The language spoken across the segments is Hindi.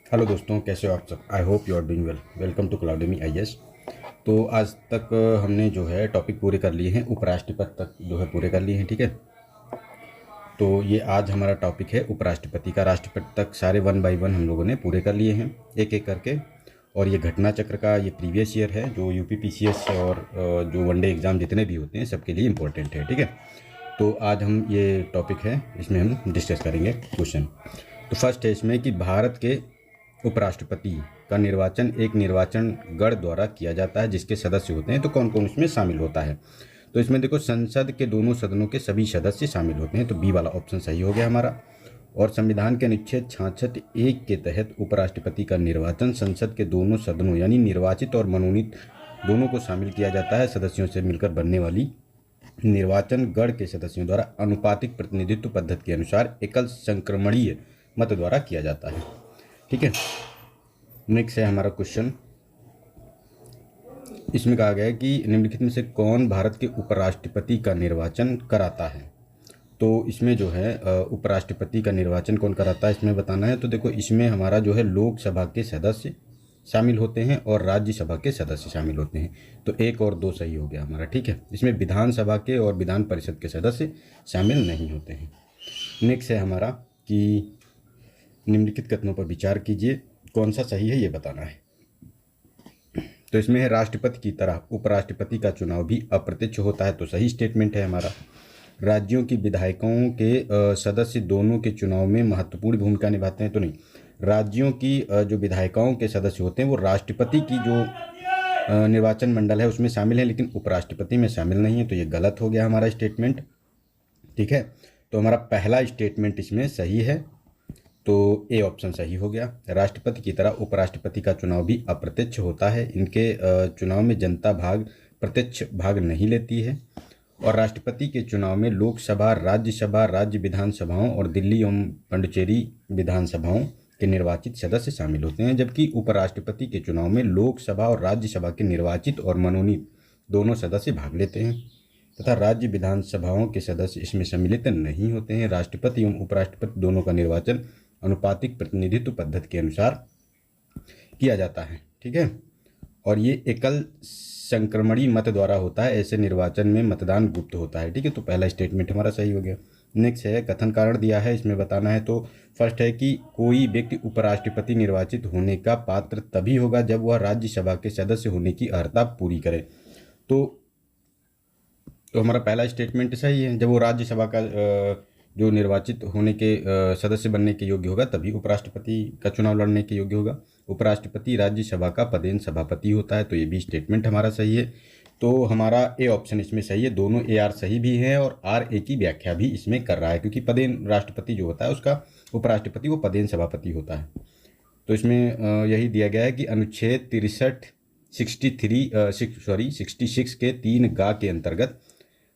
हेलो दोस्तों, कैसे हो आप सब। I hope you are doing well. Welcome to Cloudemy IAS. तो आज तक हमने जो है टॉपिक पूरे कर लिए हैं, उपराष्ट्रपति तक जो है पूरे कर लिए हैं। ठीक है, तो ये आज हमारा टॉपिक है उपराष्ट्रपति का। राष्ट्रपति तक सारे 1 बाय 1 हम लोगों ने पूरे कर लिए हैं, एक एक करके। और ये घटना चक्र का ये प्रीवियस ईयर है, जो यूपीपीसीएस और जो वनडे एग्ज़ाम जितने भी होते हैं सबके लिए इम्पोर्टेंट है। ठीक है, तो आज हम ये टॉपिक है, इसमें हम डिस्कस करेंगे क्वेश्चन। तो फर्स्ट है इसमें कि भारत के उपराष्ट्रपति का निर्वाचन एक निर्वाचन गण द्वारा किया जाता है, जिसके सदस्य होते हैं। तो कौन कौन इसमें शामिल होता है? तो इसमें देखो, संसद के दोनों सदनों के सभी सदस्य शामिल होते हैं। तो बी वाला ऑप्शन सही हो गया हमारा। और संविधान के अनुच्छेद 66(1) के तहत उपराष्ट्रपति का निर्वाचन संसद के दोनों सदनों यानी निर्वाचित और मनोनीत दोनों को शामिल किया जाता है। सदस्यों से मिलकर बनने वाली निर्वाचन गण के सदस्यों द्वारा अनुपातिक प्रतिनिधित्व पद्धति के अनुसार एकल संक्रमणीय मत द्वारा किया जाता है। ठीक है, नेक्स्ट है हमारा क्वेश्चन। इसमें कहा गया है कि निम्नलिखित में से कौन भारत के उपराष्ट्रपति का निर्वाचन कराता है? तो इसमें जो है उपराष्ट्रपति का निर्वाचन कौन कराता है, इसमें बताना है। तो देखो, इसमें हमारा जो है लोकसभा के सदस्य शामिल होते हैं और राज्यसभा के सदस्य शामिल होते हैं। तो 1 और 2 सही हो गया हमारा। ठीक है, इसमें विधानसभा के और विधान परिषद के सदस्य शामिल नहीं होते हैं। नेक्स्ट है हमारा कि निम्नलिखित कथनों पर विचार कीजिए, कौन सा सही है ये बताना है। तो इसमें है राष्ट्रपति की तरह उपराष्ट्रपति का चुनाव भी अप्रत्यक्ष होता है। तो सही स्टेटमेंट है हमारा। राज्यों की विधायकों के सदस्य दोनों के चुनाव में महत्वपूर्ण भूमिका निभाते हैं। तो नहीं, राज्यों की जो विधायिकाओं के सदस्य होते हैं वो राष्ट्रपति की जो निर्वाचन मंडल है उसमें शामिल है, लेकिन उपराष्ट्रपति में शामिल नहीं है। तो ये गलत हो गया हमारा स्टेटमेंट। ठीक है, तो हमारा पहला स्टेटमेंट इसमें सही है। तो ए ऑप्शन सही हो गया। राष्ट्रपति की तरह उपराष्ट्रपति का चुनाव भी अप्रत्यक्ष होता है। इनके चुनाव में जनता प्रत्यक्ष भाग नहीं लेती है। और राष्ट्रपति के चुनाव में लोकसभा, राज्यसभा, राज्य विधानसभाओं और दिल्ली एवं पुडुचेरी विधानसभाओं के निर्वाचित सदस्य शामिल होते हैं। जबकि उपराष्ट्रपति के चुनाव में लोकसभा और राज्यसभा के निर्वाचित और मनोनीत दोनों सदस्य भाग लेते हैं तथा राज्य विधानसभाओं के सदस्य इसमें सम्मिलित नहीं होते हैं। राष्ट्रपति एवं उपराष्ट्रपति दोनों का निर्वाचन अनुपातिक प्रतिनिधित्व पद्धति के अनुसार किया जाता है। ठीक है, और ये एकल संक्रमणीय मत द्वारा होता है। ऐसे निर्वाचन में मतदान गुप्त होता है। ठीक है, तो पहला स्टेटमेंट हमारा सही हो गया। नेक्स्ट है कथन कारण दिया है, इसमें बताना है। तो फर्स्ट है कि कोई व्यक्ति उपराष्ट्रपति निर्वाचित होने का पात्र तभी होगा जब वह राज्यसभा के सदस्य होने की अर्हता पूरी करे। तो हमारा पहला स्टेटमेंट सही है। जब वो राज्यसभा का जो निर्वाचित होने के सदस्य बनने के योग्य होगा तभी उपराष्ट्रपति का चुनाव लड़ने के योग्य होगा। उपराष्ट्रपति राज्यसभा का पदेन सभापति होता है। तो ये भी स्टेटमेंट हमारा सही है। तो हमारा ए ऑप्शन इसमें सही है। दोनों ए आर सही भी हैं और आर ए की व्याख्या भी इसमें कर रहा है, क्योंकि पदेन राष्ट्रपति जो होता है उसका उपराष्ट्रपति वो पदेन सभापति होता है। तो इसमें यही दिया गया है कि अनुच्छेद 66 के 3(ग) के अंतर्गत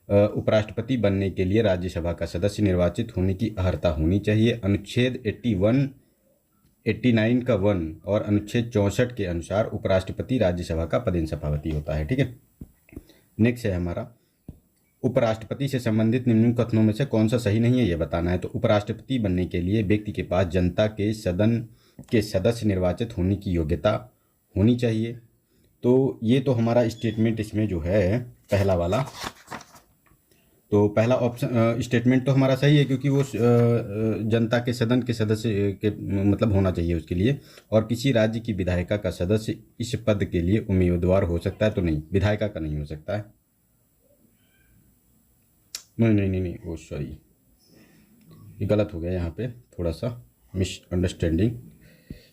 उपराष्ट्रपति बनने के लिए राज्यसभा का सदस्य निर्वाचित होने की अर्हता होनी चाहिए। अनुच्छेद 89 का 1 और अनुच्छेद 64 के अनुसार उपराष्ट्रपति राज्यसभा का पदेन सभापति होता है। ठीक है, नेक्स्ट है हमारा उपराष्ट्रपति से संबंधित निम्न कथनों में से कौन सा सही नहीं है ये बताना है। तो उपराष्ट्रपति बनने के लिए व्यक्ति के पास जनता के सदन के सदस्य निर्वाचित होने की योग्यता होनी चाहिए। तो ये तो हमारा स्टेटमेंट इसमें जो है पहला वाला, तो पहला ऑप्शन स्टेटमेंट तो हमारा सही है, क्योंकि वो जनता के सदन के सदस्य के मतलब होना चाहिए उसके लिए। और किसी राज्य की विधायिका का सदस्य इस पद के लिए उम्मीदवार हो सकता है। तो नहीं, विधायिका का नहीं हो सकता है। नहीं, वो सॉरी, ये गलत हो गया यहाँ पे, थोड़ा सा मिसअंडरस्टैंडिंग।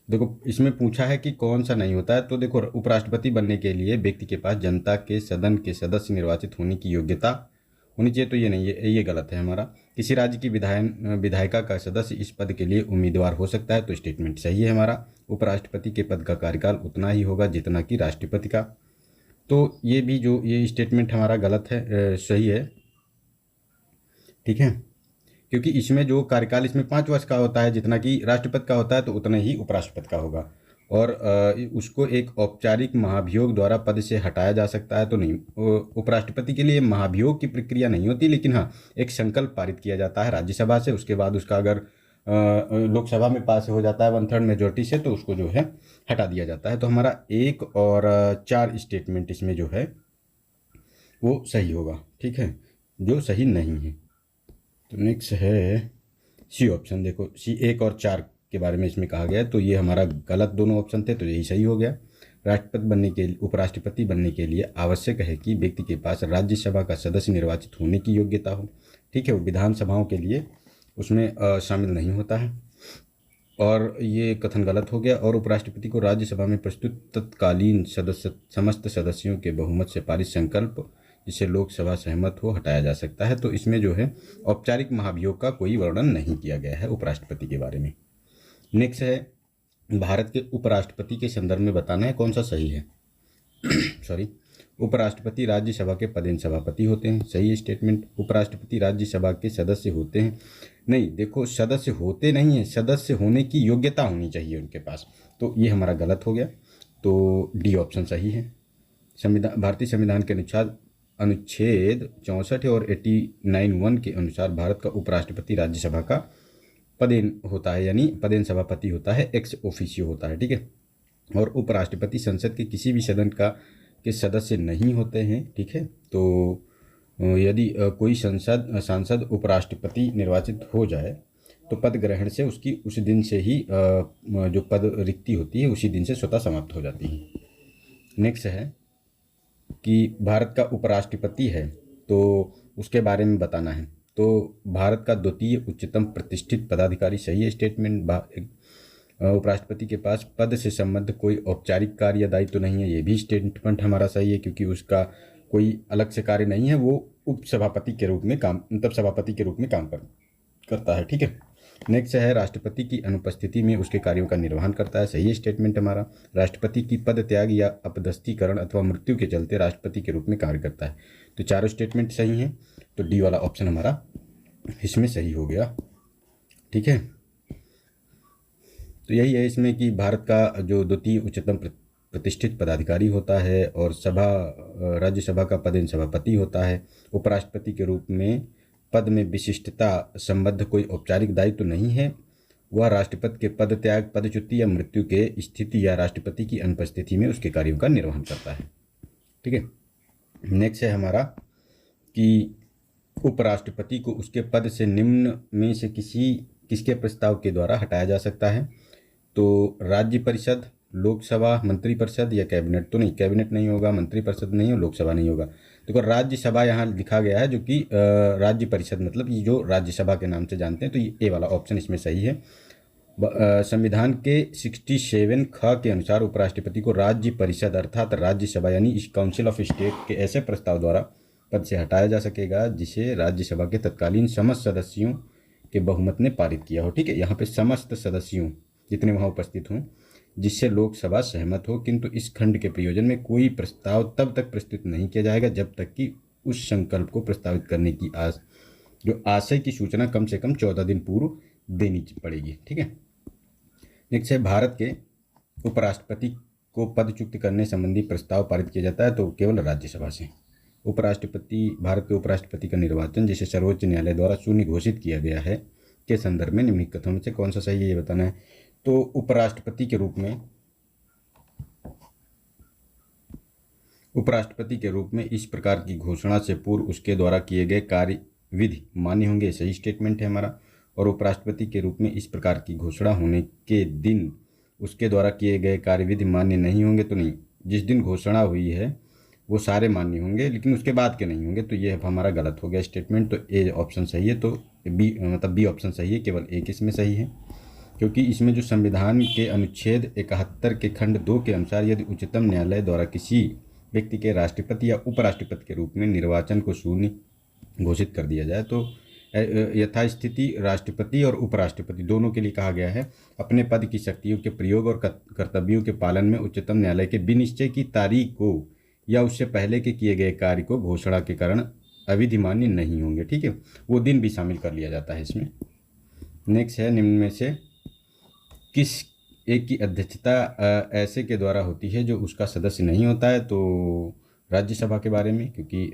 देखो, इसमें पूछा है कि कौन सा नहीं होता है। तो देखो, उपराष्ट्रपति बनने के लिए व्यक्ति के पास जनता के सदन के सदस्य निर्वाचित होने की योग्यता होनी चाहिए। तो ये नहीं है, ये गलत है हमारा। किसी राज्य की विधायिका का सदस्य इस पद के लिए उम्मीदवार हो सकता है। तो स्टेटमेंट सही है हमारा। उपराष्ट्रपति के पद का कार्यकाल उतना ही होगा जितना कि राष्ट्रपति का। तो ये भी जो ये स्टेटमेंट हमारा गलत है, सही है। ठीक है, क्योंकि इसमें जो कार्यकाल इसमें 5 वर्ष का होता है जितना कि राष्ट्रपति का होता है, तो उतना ही उपराष्ट्रपति का होगा। और उसको एक औपचारिक महाभियोग द्वारा पद से हटाया जा सकता है। तो नहीं, उपराष्ट्रपति के लिए महाभियोग की प्रक्रिया नहीं होती, लेकिन हाँ, एक संकल्प पारित किया जाता है राज्यसभा से। उसके बाद उसका अगर लोकसभा में पास हो जाता है 1/3 मेजोरिटी से, तो उसको जो है हटा दिया जाता है। तो हमारा 1 और 4 स्टेटमेंट इसमें जो है वो सही होगा, ठीक है, जो सही नहीं है। तो नेक्स्ट है सी ऑप्शन। देखो सी 1 और 4 के बारे में इसमें कहा गया है, तो ये हमारा गलत दोनों ऑप्शन थे, तो यही सही हो गया। राष्ट्रपति बनने के उपराष्ट्रपति बनने के लिए आवश्यक है कि व्यक्ति के पास राज्यसभा का सदस्य निर्वाचित होने की योग्यता हो, ठीक है, वो विधानसभाओं के लिए उसमें शामिल नहीं होता है, और ये कथन गलत हो गया। और उपराष्ट्रपति को राज्यसभा में प्रस्तुत तत्कालीन समस्त सदस्यों के बहुमत से पारित संकल्प जिसे लोकसभा सहमत हो हटाया जा सकता है। तो इसमें जो है औपचारिक महाभियोग का कोई वर्णन नहीं किया गया है उपराष्ट्रपति के बारे में। नेक्स्ट है भारत के उपराष्ट्रपति के संदर्भ में बताना है कौन सा सही है। सॉरी, उपराष्ट्रपति राज्यसभा के पदेन सभापति होते हैं, सही स्टेटमेंट। उपराष्ट्रपति राज्यसभा के सदस्य होते हैं, नहीं, देखो सदस्य होते नहीं है, सदस्य होने की योग्यता होनी चाहिए उनके पास, तो ये हमारा गलत हो गया। तो डी ऑप्शन सही है। भारतीय संविधान के अनुच्छेद 64 और 89(1) के अनुसार भारत का उपराष्ट्रपति राज्यसभा का पदेन होता है, यानी पदेन सभापति होता है, एक्स ऑफिशियो होता है, ठीक है। और उपराष्ट्रपति संसद के किसी भी सदन के सदस्य नहीं होते हैं, ठीक है। तो यदि कोई सांसद उपराष्ट्रपति निर्वाचित हो जाए तो पद ग्रहण से उसकी उस दिन से ही जो पद रिक्ति होती है उसी दिन से स्वतः समाप्त हो जाती है। नेक्स्ट है कि भारत का उपराष्ट्रपति है तो उसके बारे में बताना है। तो भारत का द्वितीय उच्चतम प्रतिष्ठित पदाधिकारी, सही है स्टेटमेंट। उपराष्ट्रपति के पास पद से संबद्ध कोई औपचारिक कार्य या दायित्व तो नहीं है, ये भी स्टेटमेंट हमारा सही है, क्योंकि उसका कोई अलग से कार्य नहीं है, वो उपसभापति के रूप में काम, मतलब सभापति के रूप में काम करता है, ठीक है। नेक्स्ट है राष्ट्रपति की अनुपस्थिति में उसके कार्यों का निर्वहन करता है, सही स्टेटमेंट हमारा। राष्ट्रपति की पद त्याग या अपदस्थीकरण अथवा मृत्यु के चलते राष्ट्रपति के रूप में कार्य करता है। तो चारों स्टेटमेंट सही हैं, तो डी वाला ऑप्शन हमारा इसमें सही हो गया, ठीक है। तो यही है इसमें कि भारत का जो द्वितीय उच्चतम प्रतिष्ठित पदाधिकारी होता है और राज्यसभा का पदेन सभापति होता है। उपराष्ट्रपति के रूप में पद में विशिष्टता संबद्ध कोई औपचारिक दायित्व तो नहीं है। वह राष्ट्रपति के पद त्याग, पदच्युति या मृत्यु के स्थिति या राष्ट्रपति की अनुपस्थिति में उसके कार्यों का निर्वहन करता है, ठीक है। नेक्स्ट है हमारा कि उपराष्ट्रपति को उसके पद से निम्न में से किसके प्रस्ताव के द्वारा हटाया जा सकता है। तो राज्य परिषद, लोकसभा, मंत्रिपरिषद या कैबिनेट। तो नहीं, कैबिनेट नहीं होगा, मंत्रिपरिषद नहीं हो, लोकसभा नहीं होगा। देखो राज्यसभा यहाँ लिखा गया है, जो कि राज्य परिषद मतलब ये जो राज्यसभा के नाम से जानते हैं, तो ये ए वाला ऑप्शन इसमें सही है। संविधान के 67 ख के अनुसार उपराष्ट्रपति को राज्य परिषद अर्थात राज्यसभा यानी काउंसिल ऑफ स्टेट के ऐसे प्रस्ताव द्वारा पद से हटाया जा सकेगा जिसे राज्यसभा के तत्कालीन समस्त सदस्यों के बहुमत ने पारित किया हो, ठीक है। यहाँ पे समस्त सदस्यों जितने वहाँ उपस्थित हों जिससे लोकसभा सहमत हो, किंतु इस खंड के प्रयोजन में कोई प्रस्ताव तब तक प्रस्तुत नहीं किया जाएगा जब तक कि उस संकल्प को प्रस्तावित करने की जो आशय की सूचना कम से कम 14 दिन पूर्व देनी पड़ेगी, ठीक है। नेक्स्ट है भारत के उपराष्ट्रपति को पदच्युत करने संबंधी प्रस्ताव पारित किया जाता है तो केवल राज्यसभा से। भारत के उपराष्ट्रपति का निर्वाचन जिसे सर्वोच्च न्यायालय द्वारा शून्य घोषित किया गया है के संदर्भ में निम्नलिखित कथनों में से कौन सा सही है, ये बताना है। तो उपराष्ट्रपति के रूप में इस प्रकार की घोषणा से पूर्व उसके द्वारा किए गए कार्य विधि मान्य होंगे, सही स्टेटमेंट है हमारा। और उपराष्ट्रपति के रूप में इस प्रकार की घोषणा होने के दिन उसके द्वारा किए गए कार्य विधि मान्य नहीं होंगे, तो नहीं, जिस दिन घोषणा हुई है वो सारे मान्य होंगे लेकिन उसके बाद के नहीं होंगे, तो ये हमारा गलत हो गया स्टेटमेंट। तो ए ऑप्शन सही है, तो बी ऑप्शन सही है, केवल एक इसमें सही है, क्योंकि इसमें जो संविधान के अनुच्छेद 71 के खंड 2 के अनुसार यदि उच्चतम न्यायालय द्वारा किसी व्यक्ति के राष्ट्रपति या उपराष्ट्रपति के रूप में निर्वाचन को शून्य घोषित कर दिया जाए तो यथास्थिति राष्ट्रपति और उपराष्ट्रपति दोनों के लिए कहा गया है अपने पद की शक्तियों के प्रयोग और कर्तव्यों के पालन में उच्चतम न्यायालय के विनिश्चय की तारीख को या उससे पहले के किए गए कार्य को घोषणा के कारण अविधिमान्य नहीं होंगे, ठीक है। वो दिन भी शामिल कर लिया जाता है इसमें। नेक्स्ट है निम्न में से किस एक की अध्यक्षता ऐसे के द्वारा होती है जो उसका सदस्य नहीं होता है। तो राज्यसभा के बारे में, क्योंकि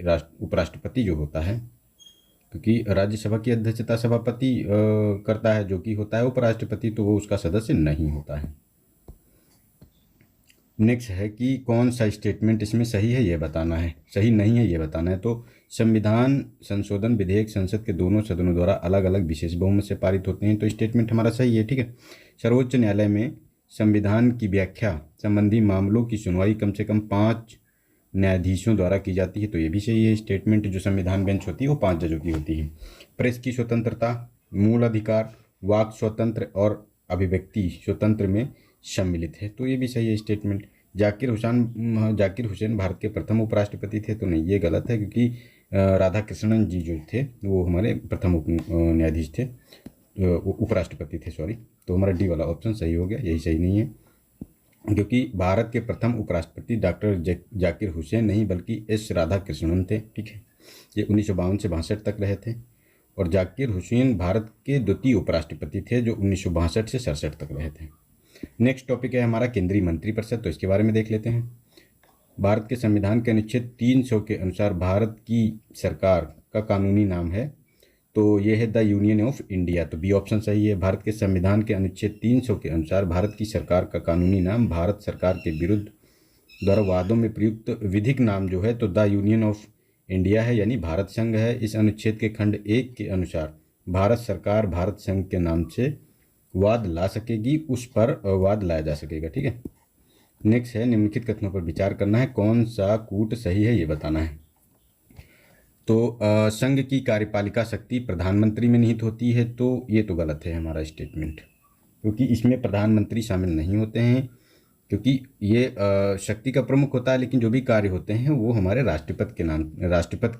उपराष्ट्रपति जो होता है क्योंकि राज्यसभा की अध्यक्षता सभापति करता है, जो कि होता है उपराष्ट्रपति, तो वो उसका सदस्य नहीं होता है। नेक्स्ट है कि कौन सा स्टेटमेंट इसमें सही है ये बताना है, सही नहीं है ये बताना है। तो संविधान संशोधन विधेयक संसद के दोनों सदनों द्वारा अलग अलग विशेष बहुमत से पारित होते हैं, तो स्टेटमेंट हमारा सही है। ठीक है। सर्वोच्च न्यायालय में संविधान की व्याख्या संबंधी मामलों की सुनवाई कम से कम 5 न्यायाधीशों द्वारा की जाती है, तो ये भी सही है स्टेटमेंट। जो संविधान बेंच होती है वो 5 जजों की होती है। प्रेस की स्वतंत्रता, मूल अधिकार, वाक स्वतंत्र और अभिव्यक्ति स्वतंत्र में सम्मिलित है, तो ये भी सही है स्टेटमेंट। जाकिर हुसैन भारत के प्रथम उपराष्ट्रपति थे, तो नहीं, ये गलत है, क्योंकि राधा कृष्णन जी जो थे वो हमारे प्रथम न्यायाधीश थे, उपराष्ट्रपति थे, सॉरी। तो हमारा डी वाला ऑप्शन सही हो गया, यही सही नहीं है, क्योंकि भारत के प्रथम उपराष्ट्रपति डॉक्टर जाकिर हुसैन नहीं बल्कि एस राधा कृष्णन थे। ठीक है। ये 1952 से 62 तक रहे थे, और जाकिर हुसैन भारत के द्वितीय उपराष्ट्रपति थे जो 1962 से 67 तक रहे थे। नेक्स्ट टॉपिक है हमारा केंद्रीय मंत्रिपरिषद, तो इसके बारे में देख लेते हैं। भारत के संविधान के अनुच्छेद 300 के अनुसार भारत की सरकार का कानूनी नाम है, तो ये है द यूनियन ऑफ इंडिया, तो बी ऑप्शन सही है। भारत के संविधान के अनुच्छेद 300 के अनुसार भारत की सरकार का कानूनी नाम भारत सरकार के विरुद्ध द्वारा वादों में प्रयुक्त विधिक नाम जो है तो द यूनियन ऑफ इंडिया है, यानी भारत संघ है। इस अनुच्छेद के खंड 1 के अनुसार भारत सरकार भारत संघ के नाम से वाद ला सकेगी, उस पर वाद लाया जा सकेगा। ठीक है। नेक्स्ट है निम्नलिखित कथनों पर विचार करना है, कौन सा कूट सही है ये बताना है। तो संघ की कार्यपालिका शक्ति प्रधानमंत्री में निहित होती है, तो ये तो गलत है हमारा स्टेटमेंट, क्योंकि इसमें प्रधानमंत्री शामिल नहीं होते हैं, क्योंकि ये शक्ति का प्रमुख होता है, लेकिन जो भी कार्य होते हैं वो हमारे राष्ट्रपति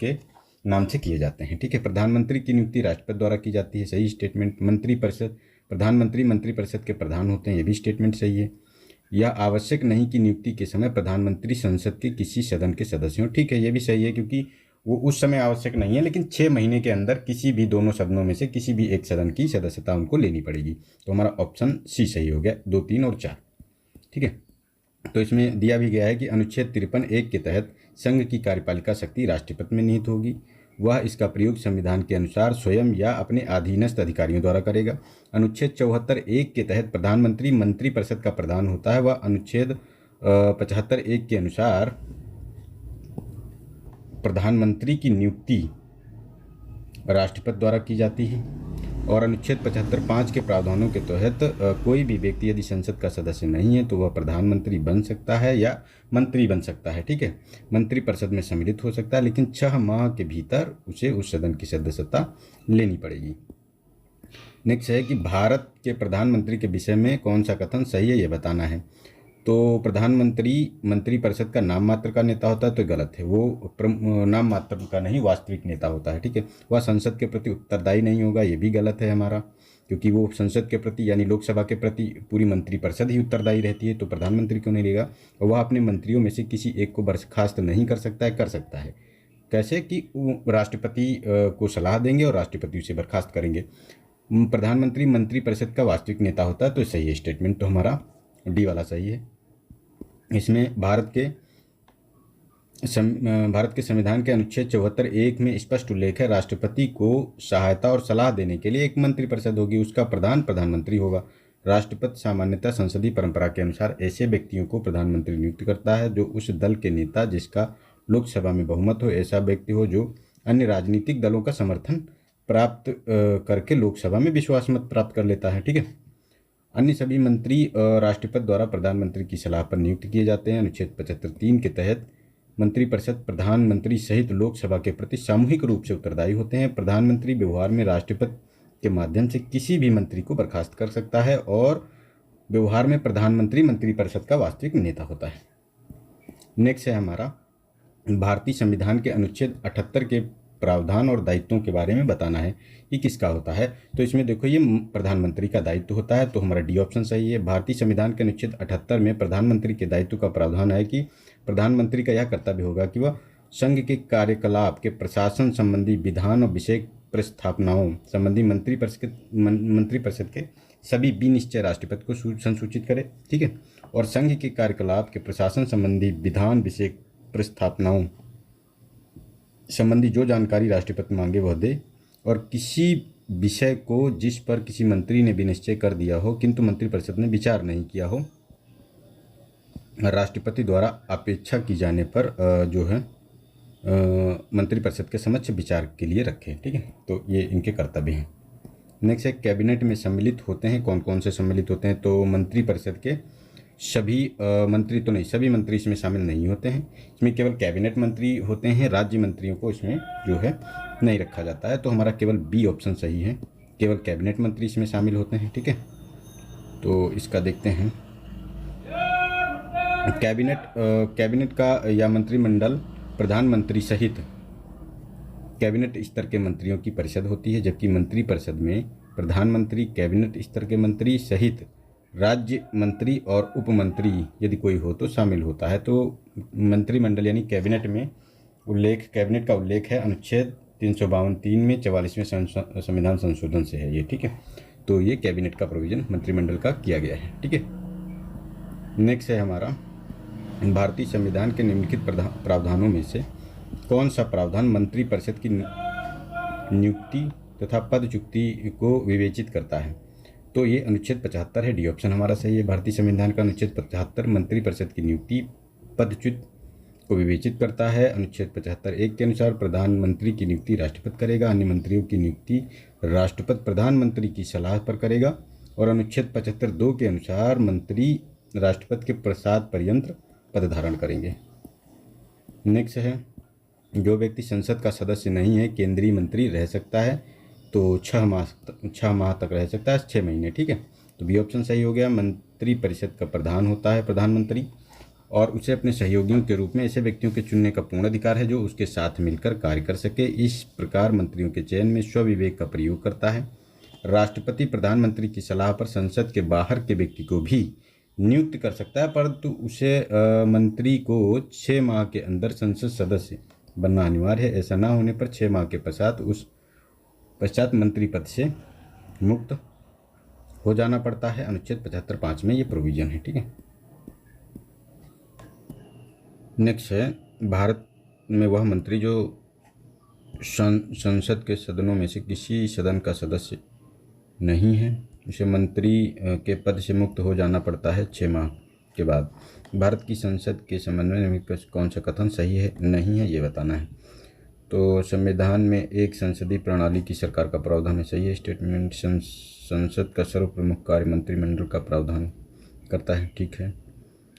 के नाम से किए जाते हैं। ठीक है। प्रधानमंत्री की नियुक्ति राष्ट्रपति द्वारा की जाती है, सही स्टेटमेंट। मंत्रिपरिषद, प्रधानमंत्री मंत्रिपरिषद के प्रधान होते हैं, ये भी स्टेटमेंट सही है। यह आवश्यक नहीं कि नियुक्ति के समय प्रधानमंत्री संसद के किसी सदन के सदस्य हों, ठीक है, ये भी सही है, क्योंकि वो उस समय आवश्यक नहीं है, लेकिन 6 महीने के अंदर किसी भी दोनों सदनों में से किसी भी एक सदन की सदस्यता उनको लेनी पड़ेगी। तो हमारा ऑप्शन सी सही हो गया, 2, 3 और 4। ठीक है। तो इसमें दिया भी गया है कि अनुच्छेद 53(1) के तहत संघ की कार्यपालिका शक्ति राष्ट्रपति में निहित होगी। वह इसका प्रयोग संविधान के अनुसार स्वयं या अपने अधीनस्थ अधिकारियों द्वारा करेगा। अनुच्छेद 74(1) के तहत प्रधानमंत्री मंत्रिपरिषद का प्रधान होता है। वह अनुच्छेद 75(1) के अनुसार प्रधानमंत्री की नियुक्ति राष्ट्रपति द्वारा की जाती है, और अनुच्छेद 75(5) के प्रावधानों के तहत कोई भी व्यक्ति यदि संसद का सदस्य नहीं है तो वह प्रधानमंत्री बन सकता है या मंत्री बन सकता है। ठीक है। मंत्रिपरिषद में सम्मिलित हो सकता है, लेकिन 6 माह के भीतर उसे उस सदन की सदस्यता लेनी पड़ेगी। नेक्स्ट है कि भारत के प्रधानमंत्री के विषय में कौन सा कथन सही है ये बताना है। तो प्रधानमंत्री मंत्रिपरिषद का नाम मात्र का नेता होता है, तो गलत है, वो नाम मात्र का नहीं वास्तविक नेता होता है। ठीक है। वह संसद के प्रति उत्तरदायी नहीं होगा, ये भी गलत है हमारा, क्योंकि वो संसद के प्रति यानी लोकसभा के प्रति पूरी मंत्रिपरिषद ही उत्तरदायी रहती है, तो प्रधानमंत्री क्यों नहीं रहेगा। वह अपने मंत्रियों में से किसी एक को बर्खास्त नहीं कर सकता है, कर सकता है कैसे कि राष्ट्रपति को सलाह देंगे और राष्ट्रपति उसे बर्खास्त करेंगे। प्रधानमंत्री मंत्रिपरिषद का वास्तविक नेता होता है, तो सही है स्टेटमेंट, तो हमारा डी वाला सही है। इसमें भारत के संविधान के अनुच्छेद 74(1) में स्पष्ट उल्लेख है, राष्ट्रपति को सहायता और सलाह देने के लिए एक मंत्रिपरिषद होगी, उसका प्रधान प्रधानमंत्री होगा। राष्ट्रपति सामान्यतः संसदीय परंपरा के अनुसार ऐसे व्यक्तियों को प्रधानमंत्री नियुक्त करता है जो उस दल के नेता जिसका लोकसभा में बहुमत हो, ऐसा व्यक्ति हो जो अन्य राजनीतिक दलों का समर्थन प्राप्त करके लोकसभा में विश्वास मत प्राप्त कर लेता है। ठीक है। अन्य सभी मंत्री राष्ट्रपति द्वारा प्रधानमंत्री की सलाह पर नियुक्त किए जाते हैं। अनुच्छेद 75(3) के तहत मंत्रिपरिषद प्रधानमंत्री सहित लोकसभा के प्रति सामूहिक रूप से उत्तरदायी होते हैं। प्रधानमंत्री व्यवहार में राष्ट्रपति के माध्यम से किसी भी मंत्री को बर्खास्त कर सकता है, और व्यवहार में प्रधानमंत्री मंत्रिपरिषद का वास्तविक नेता होता है। नेक्स्ट है हमारा भारतीय संविधान के अनुच्छेद 78 के प्रावधान और दायित्वों के बारे में बताना है कि किसका होता है। तो इसमें देखो ये प्रधानमंत्री का दायित्व होता है, तो हमारा डी ऑप्शन सही है। भारतीय संविधान के अनुच्छेद 78 में प्रधानमंत्री के दायित्व का प्रावधान है कि प्रधानमंत्री का यह कर्तव्य होगा कि वह संघ के कार्यकलाप के प्रशासन संबंधी विधान और विषय प्रस्थापनाओं संबंधी मंत्रिपरिषद के सभी विनिश्चय राष्ट्रपति को संसूचित करे। ठीक है। और संघ के कार्यकलाप के प्रशासन संबंधी विधान विषय प्रस्थापनाओं संबंधी जो जानकारी राष्ट्रपति मांगे वह दे। और किसी विषय को जिस पर किसी मंत्री ने भी निश्चय कर दिया हो किंतु मंत्रिपरिषद ने विचार नहीं किया हो, राष्ट्रपति द्वारा अपेक्षा की जाने पर जो है मंत्रिपरिषद के समक्ष विचार के लिए रखें। ठीक है, तो ये इनके कर्तव्य हैं। नेक्स्ट है, कैबिनेट में सम्मिलित होते हैं। कौन कौन से सम्मिलित होते हैं? तो मंत्रिपरिषद के सभी मंत्री तो नहीं, सभी मंत्री इसमें शामिल नहीं होते हैं। इसमें केवल कैबिनेट मंत्री होते हैं, राज्य मंत्रियों को इसमें जो है नहीं रखा जाता है। तो हमारा केवल बी ऑप्शन सही है, केवल कैबिनेट मंत्री इसमें शामिल होते हैं। ठीक है, तो इसका देखते हैं। कैबिनेट का या मंत्रिमंडल प्रधानमंत्री सहित कैबिनेट स्तर के मंत्रियों की परिषद होती है, जबकि मंत्रिपरिषद में प्रधानमंत्री, कैबिनेट स्तर के मंत्री सहित राज्य मंत्री और उपमंत्री यदि कोई हो तो शामिल होता है। तो मंत्रिमंडल यानी कैबिनेट में कैबिनेट का उल्लेख है अनुच्छेद 352(3) में 44वें संविधान संशोधन से है ये। ठीक है, तो ये कैबिनेट का प्रोविजन मंत्रिमंडल का किया गया है। ठीक है, नेक्स्ट है हमारा, भारतीय संविधान के निम्नलिखित प्रावधानों में से कौन सा प्रावधान मंत्रिपरिषद की नियुक्ति तथा पदच्युति को विवेचित करता है? तो ये अनुच्छेद 75 है, डी ऑप्शन हमारा सही है। भारतीय संविधान का अनुच्छेद 75 मंत्रिपरिषद की नियुक्ति पदच्युत को विवेचित करता है। अनुच्छेद 75(1) के अनुसार प्रधानमंत्री की नियुक्ति राष्ट्रपति करेगा, अन्य मंत्रियों की नियुक्ति राष्ट्रपति प्रधानमंत्री की सलाह पर करेगा। और अनुच्छेद 75(2) के अनुसार मंत्री राष्ट्रपति के प्रसाद पर्यंत पद धारण करेंगे। नेक्स्ट है, जो व्यक्ति संसद का सदस्य नहीं है केंद्रीय मंत्री रह सकता है, तो 6 माह तक रह सकता है, 6 महीने। ठीक है, तो बी ऑप्शन सही हो गया। मंत्रिपरिषद का प्रधान होता है प्रधानमंत्री, और उसे अपने सहयोगियों के रूप में ऐसे व्यक्तियों के चुनने का पूर्ण अधिकार है जो उसके साथ मिलकर कार्य कर सके। इस प्रकार मंत्रियों के चयन में स्वविवेक का प्रयोग करता है। राष्ट्रपति प्रधानमंत्री की सलाह पर संसद के बाहर के व्यक्ति को भी नियुक्त कर सकता है, परंतु उसे मंत्री को 6 माह के अंदर संसद सदस्य बनना अनिवार्य है। ऐसा ना होने पर 6 माह के पश्चात मंत्री पद से मुक्त हो जाना पड़ता है। अनुच्छेद 75(5) में ये प्रोविजन है। ठीक है, नेक्स्ट है, भारत में वह मंत्री जो संसद के सदनों में से किसी सदन का सदस्य नहीं है, उसे मंत्री के पद से मुक्त हो जाना पड़ता है 6 माह के बाद। भारत की संसद के संबंध में कौन सा कथन सही है, नहीं है, ये बताना है। तो संविधान में एक संसदीय प्रणाली की सरकार का प्रावधान है, सही है स्टेटमेंट। संसद का सर्व प्रमुख कार्य मंत्रिमंडल का प्रावधान करता है, ठीक है,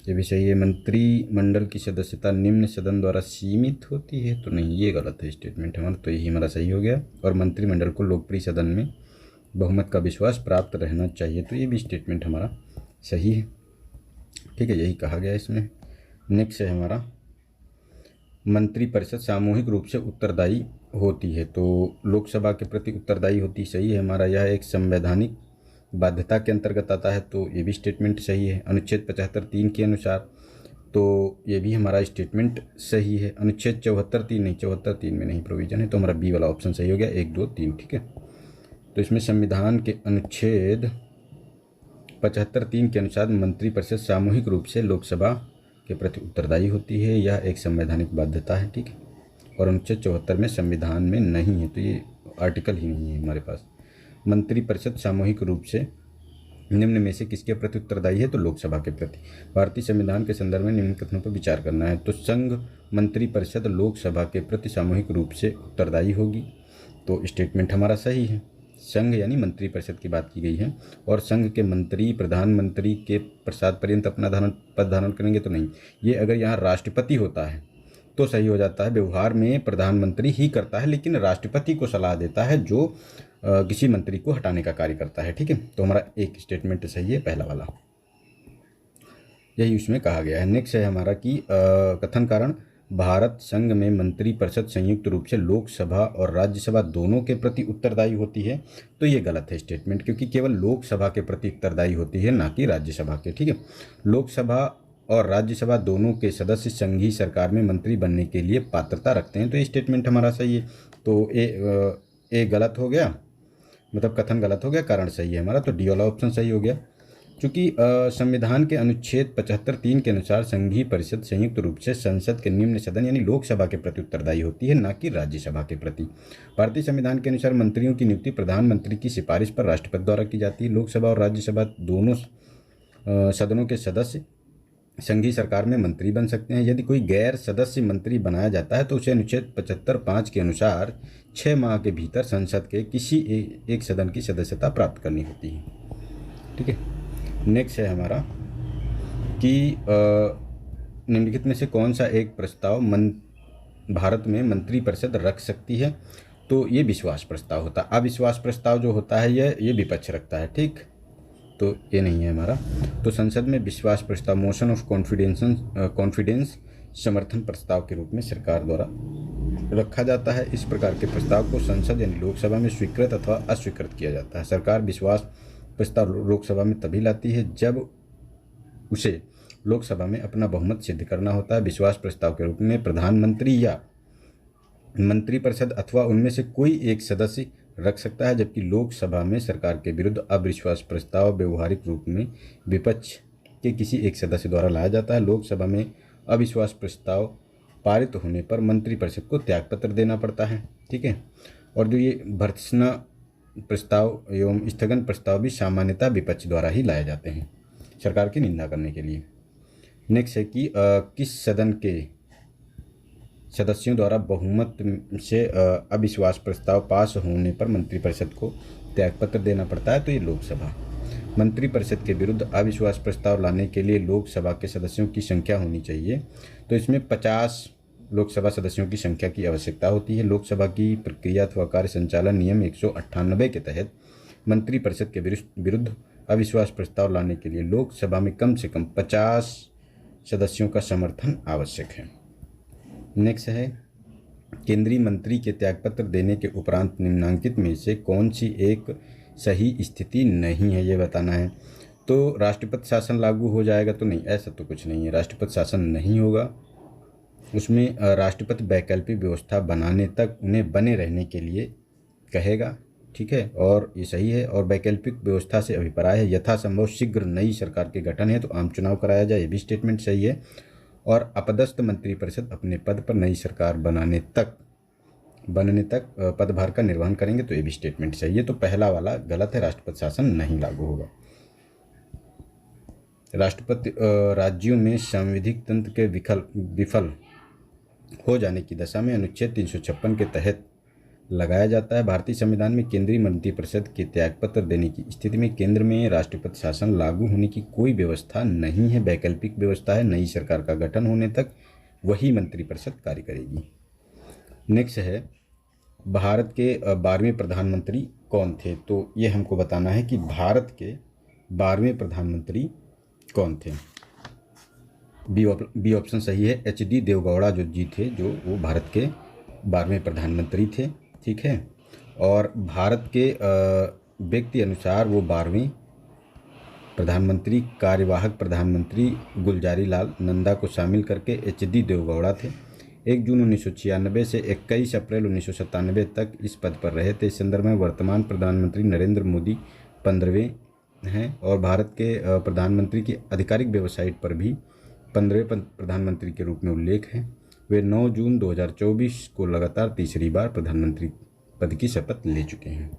ये भी सही है। मंत्रिमंडल की सदस्यता निम्न सदन द्वारा सीमित होती है, तो नहीं, ये गलत है स्टेटमेंट हमारा, तो यही हमारा सही हो गया। और मंत्रिमंडल को लोकप्रिय सदन में बहुमत का विश्वास प्राप्त रहना चाहिए, तो ये भी स्टेटमेंट हमारा सही है। ठीक है, यही कहा गया इसमें। नेक्स्ट है हमारा, मंत्रिपरिषद सामूहिक रूप से उत्तरदायी होती है, तो लोकसभा के प्रति उत्तरदायी होती, सही है हमारा। यह एक संवैधानिक बाध्यता के अंतर्गत आता है, तो ये भी स्टेटमेंट सही है। अनुच्छेद 75(3) के अनुसार, तो ये भी हमारा स्टेटमेंट सही है। अनुच्छेद 74(3) नहीं, 74(3) में नहीं प्रोविजन है, तो हमारा बी वाला ऑप्शन सही हो गया, 1, 2, 3। ठीक है, तो इसमें संविधान के अनुच्छेद 75(3) के अनुसार मंत्रिपरिषद सामूहिक रूप से लोकसभा के प्रति उत्तरदायी होती है, यह एक संवैधानिक बाध्यता है। ठीक है, और अनुच्छेद 74 में संविधान में नहीं है, तो ये आर्टिकल ही नहीं है हमारे पास। मंत्रिपरिषद सामूहिक रूप से निम्न में से किसके प्रति उत्तरदायी है, तो लोकसभा के प्रति। भारतीय संविधान के संदर्भ में निम्न कथनों पर विचार करना है, तो संघ मंत्रिपरिषद लोकसभा के प्रति सामूहिक रूप से उत्तरदायी होगी, तो स्टेटमेंट हमारा सही है। संघ यानी मंत्रिपरिषद की बात की गई है, और संघ के मंत्री प्रधानमंत्री के प्रसाद पर्यंत अपना पद धारण करेंगे, तो नहीं। ये अगर यहाँ राष्ट्रपति होता है तो सही हो जाता है। व्यवहार में प्रधानमंत्री ही करता है, लेकिन राष्ट्रपति को सलाह देता है जो किसी मंत्री को हटाने का कार्य करता है। ठीक है, तो हमारा एक स्टेटमेंट सही है, पहला वाला, यही उसमें कहा गया है। नेक्स्ट है हमारा कि कथन कारण भारत संघ में मंत्रिपरिषद संयुक्त रूप से लोकसभा और राज्यसभा दोनों के प्रति उत्तरदायी होती है, तो ये गलत है स्टेटमेंट, क्योंकि केवल लोकसभा के प्रति उत्तरदायी होती है, ना कि राज्यसभा के। ठीक है, लोकसभा और राज्यसभा दोनों के सदस्य संघीय सरकार में मंत्री बनने के लिए पात्रता रखते हैं, तो ये स्टेटमेंट हमारा सही है। तो ए गलत हो गया, मतलब कथन गलत हो गया, कारण सही है हमारा, तो डी वाला ऑप्शन सही हो गया। चूँकि संविधान के अनुच्छेद 75(3) के अनुसार संघीय परिषद संयुक्त रूप से संसद के निम्न सदन यानी लोकसभा के प्रति उत्तरदायी होती है, न कि राज्यसभा के प्रति। भारतीय संविधान के अनुसार मंत्रियों की नियुक्ति प्रधानमंत्री की सिफारिश पर राष्ट्रपति द्वारा की जाती है। लोकसभा और राज्यसभा दोनों सदनों के सदस्य संघीय सरकार में मंत्री बन सकते हैं। यदि कोई गैर सदस्य मंत्री बनाया जाता है तो उसे अनुच्छेद 75(5) के अनुसार 6 माह के भीतर संसद के किसी एक सदन की सदस्यता प्राप्त करनी होती है। ठीक है, नेक्स्ट है हमारा कि निम्नलिखित में से कौन सा एक प्रस्ताव भारत में मंत्रिपरिषद रख सकती है। तो ये विश्वास प्रस्ताव होता है। अविश्वास प्रस्ताव जो होता है ये विपक्ष रखता है। ठीक, तो ये नहीं है हमारा। तो संसद में विश्वास प्रस्ताव मोशन ऑफ कॉन्फिडेंस समर्थन प्रस्ताव के रूप में सरकार द्वारा रखा जाता है। इस प्रकार के प्रस्ताव को संसद यानी लोकसभा में स्वीकृत अथवा अस्वीकृत किया जाता है। सरकार विश्वास प्रस्ताव लोकसभा में तभी लाती है जब उसे लोकसभा में अपना बहुमत सिद्ध करना होता है। विश्वास प्रस्ताव के रूप में प्रधानमंत्री या मंत्रिपरिषद अथवा उनमें से कोई एक सदस्य रख सकता है, जबकि लोकसभा में सरकार के विरुद्ध अविश्वास प्रस्ताव व्यवहारिक रूप में विपक्ष के किसी एक सदस्य द्वारा लाया जाता है। लोकसभा में अविश्वास प्रस्ताव पारित होने पर मंत्रिपरिषद को त्यागपत्र देना पड़ता है। ठीक है, और जो ये भर्त्सना प्रस्ताव एवं स्थगन प्रस्ताव भी सामान्यतः विपक्ष द्वारा ही लाए जाते हैं सरकार की निंदा करने के लिए। नेक्स्ट है कि किस सदन के सदस्यों द्वारा बहुमत से अविश्वास प्रस्ताव पास होने पर मंत्रिपरिषद को त्यागपत्र देना पड़ता है। तो ये लोकसभा। मंत्रिपरिषद के विरुद्ध अविश्वास प्रस्ताव लाने के लिए लोकसभा के सदस्यों की संख्या होनी चाहिए। तो इसमें 50 लोकसभा सदस्यों की संख्या की आवश्यकता होती है। लोकसभा की प्रक्रिया अथवा कार्य संचालन नियम 198 के तहत मंत्रिपरिषद के विरुद्ध अविश्वास प्रस्ताव लाने के लिए लोकसभा में कम से कम 50 सदस्यों का समर्थन आवश्यक है। नेक्स्ट है केंद्रीय मंत्री के त्यागपत्र देने के उपरांत निम्नलिखित में से कौन सी एक सही स्थिति नहीं है, ये बताना है। तो राष्ट्रपति शासन लागू हो जाएगा तो नहीं, ऐसा तो कुछ नहीं है। राष्ट्रपति शासन नहीं होगा, उसमें राष्ट्रपति वैकल्पिक व्यवस्था बनाने तक उन्हें बने रहने के लिए कहेगा। ठीक है, और ये सही है। और वैकल्पिक व्यवस्था से अभिप्राय है यथासंभव शीघ्र नई सरकार के गठन है तो आम चुनाव कराया जाए, ये भी स्टेटमेंट सही है। और अपदस्थ मंत्रिपरिषद अपने पद पर नई सरकार बनने तक पदभार का निर्वहन करेंगे, तो ये भी स्टेटमेंट सही है। तो पहला वाला गलत है, राष्ट्रपति शासन नहीं लागू होगा। राष्ट्रपति राज्यों में सांविधिक तंत्र के विफल हो जाने की दशा में अनुच्छेद 356 के तहत लगाया जाता है। भारतीय संविधान में केंद्रीय मंत्रिपरिषद के त्यागपत्र देने की स्थिति में केंद्र में राष्ट्रपति शासन लागू होने की कोई व्यवस्था नहीं है, वैकल्पिक व्यवस्था है। नई सरकार का गठन होने तक वही मंत्रिपरिषद कार्य करेगी। नेक्स्ट है भारत के 12वें प्रधानमंत्री कौन थे। तो ये हमको बताना है कि भारत के 12वें प्रधानमंत्री कौन थे। बी ऑप्शन सही है। HD देवगौड़ा जी थे, जो वो भारत के 12वें प्रधानमंत्री थे। ठीक है, और भारत के व्यक्ति अनुसार वो 12वें प्रधानमंत्री कार्यवाहक प्रधानमंत्री गुलजारी लाल नंदा को शामिल करके HD देवगौड़ा थे। 1 जून 1996 से 21 अप्रैल 1997 तक इस पद पर रहे थे। इस संदर्भ में वर्तमान प्रधानमंत्री नरेंद्र मोदी 15वें हैं और भारत के प्रधानमंत्री की आधिकारिक वेबसाइट पर भी 15वें प्रधानमंत्री के रूप में उल्लेख है। वे 9 जून 2024 को लगातार तीसरी बार प्रधानमंत्री पद की शपथ ले चुके हैं।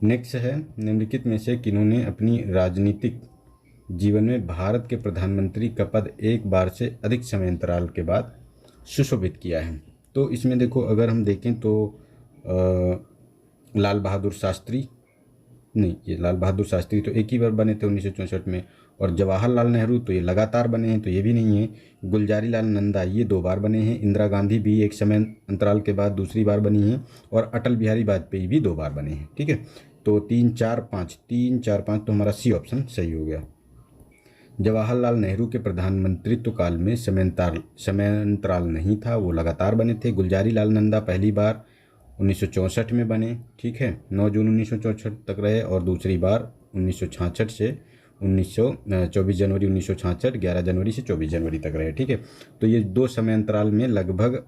नेक्स्ट है निम्नलिखित में से किन्होंने अपनी राजनीतिक जीवन में भारत के प्रधानमंत्री का पद एक बार से अधिक समय अंतराल के बाद सुशोभित किया है। तो इसमें देखो, अगर हम देखें तो लाल बहादुर शास्त्री नहीं, ये लाल बहादुर शास्त्री तो एक ही बार बने थे 1964 में, और जवाहरलाल नेहरू तो ये लगातार बने हैं, तो ये भी नहीं है। गुलजारी लाल नंदा ये 2 बार बने हैं। इंदिरा गांधी भी एक समय अंतराल के बाद दूसरी बार बनी हैं, और अटल बिहारी वाजपेयी भी 2 बार बने हैं। ठीक है, तो 3, 4, 5 तो हमारा सी ऑप्शन सही हो गया। जवाहरलाल नेहरू के प्रधानमंत्रित्व काल में समय अंतराल नहीं था, वो लगातार बने थे। गुलजारी लाल नंदा पहली बार 1964 में बने। ठीक है, 9 जून 1964 तक रहे, और दूसरी बार 1966 से 24 जनवरी 1966, 11 जनवरी से 24 जनवरी तक रहे। ठीक है, तो ये 2 समय अंतराल में लगभग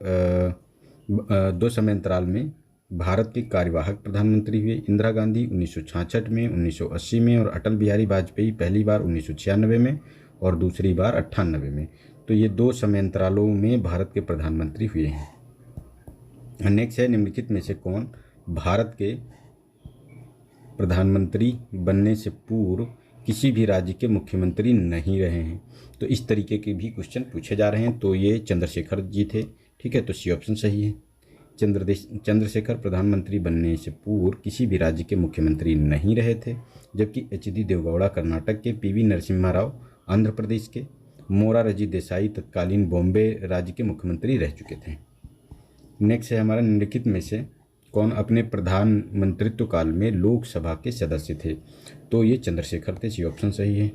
2 समय अंतराल में भारत के कार्यवाहक प्रधानमंत्री हुए इंदिरा गांधी 1966 में, 1980 में, और अटल बिहारी वाजपेयी पहली बार 1996 में और दूसरी बार 98 में। तो ये 2 समयांतरालों में भारत के प्रधानमंत्री हुए हैं। नेक्स्ट है, निम्नलिखित में से कौन भारत के प्रधानमंत्री बनने से पूर्व किसी भी राज्य के मुख्यमंत्री नहीं रहे हैं। तो इस तरीके के भी क्वेश्चन पूछे जा रहे हैं। तो ये चंद्रशेखर जी थे, ठीक है, तो सी ऑप्शन सही है। चंद्रशेखर प्रधानमंत्री बनने से पूर्व किसी भी राज्य के मुख्यमंत्री नहीं रहे थे, जबकि एच.डी. देवगौड़ा कर्नाटक के, पी.वी. नरसिम्हा राव आंध्र प्रदेश के, मोरारजी देसाई तत्कालीन बॉम्बे राज्य के मुख्यमंत्री रह चुके थे। नेक्स्ट है हमारा, निम्नलिखित में से कौन अपने प्रधानमंत्रित्व काल में लोकसभा के सदस्य थे। तो ये चंद्रशेखर थे, सी ऑप्शन सही है।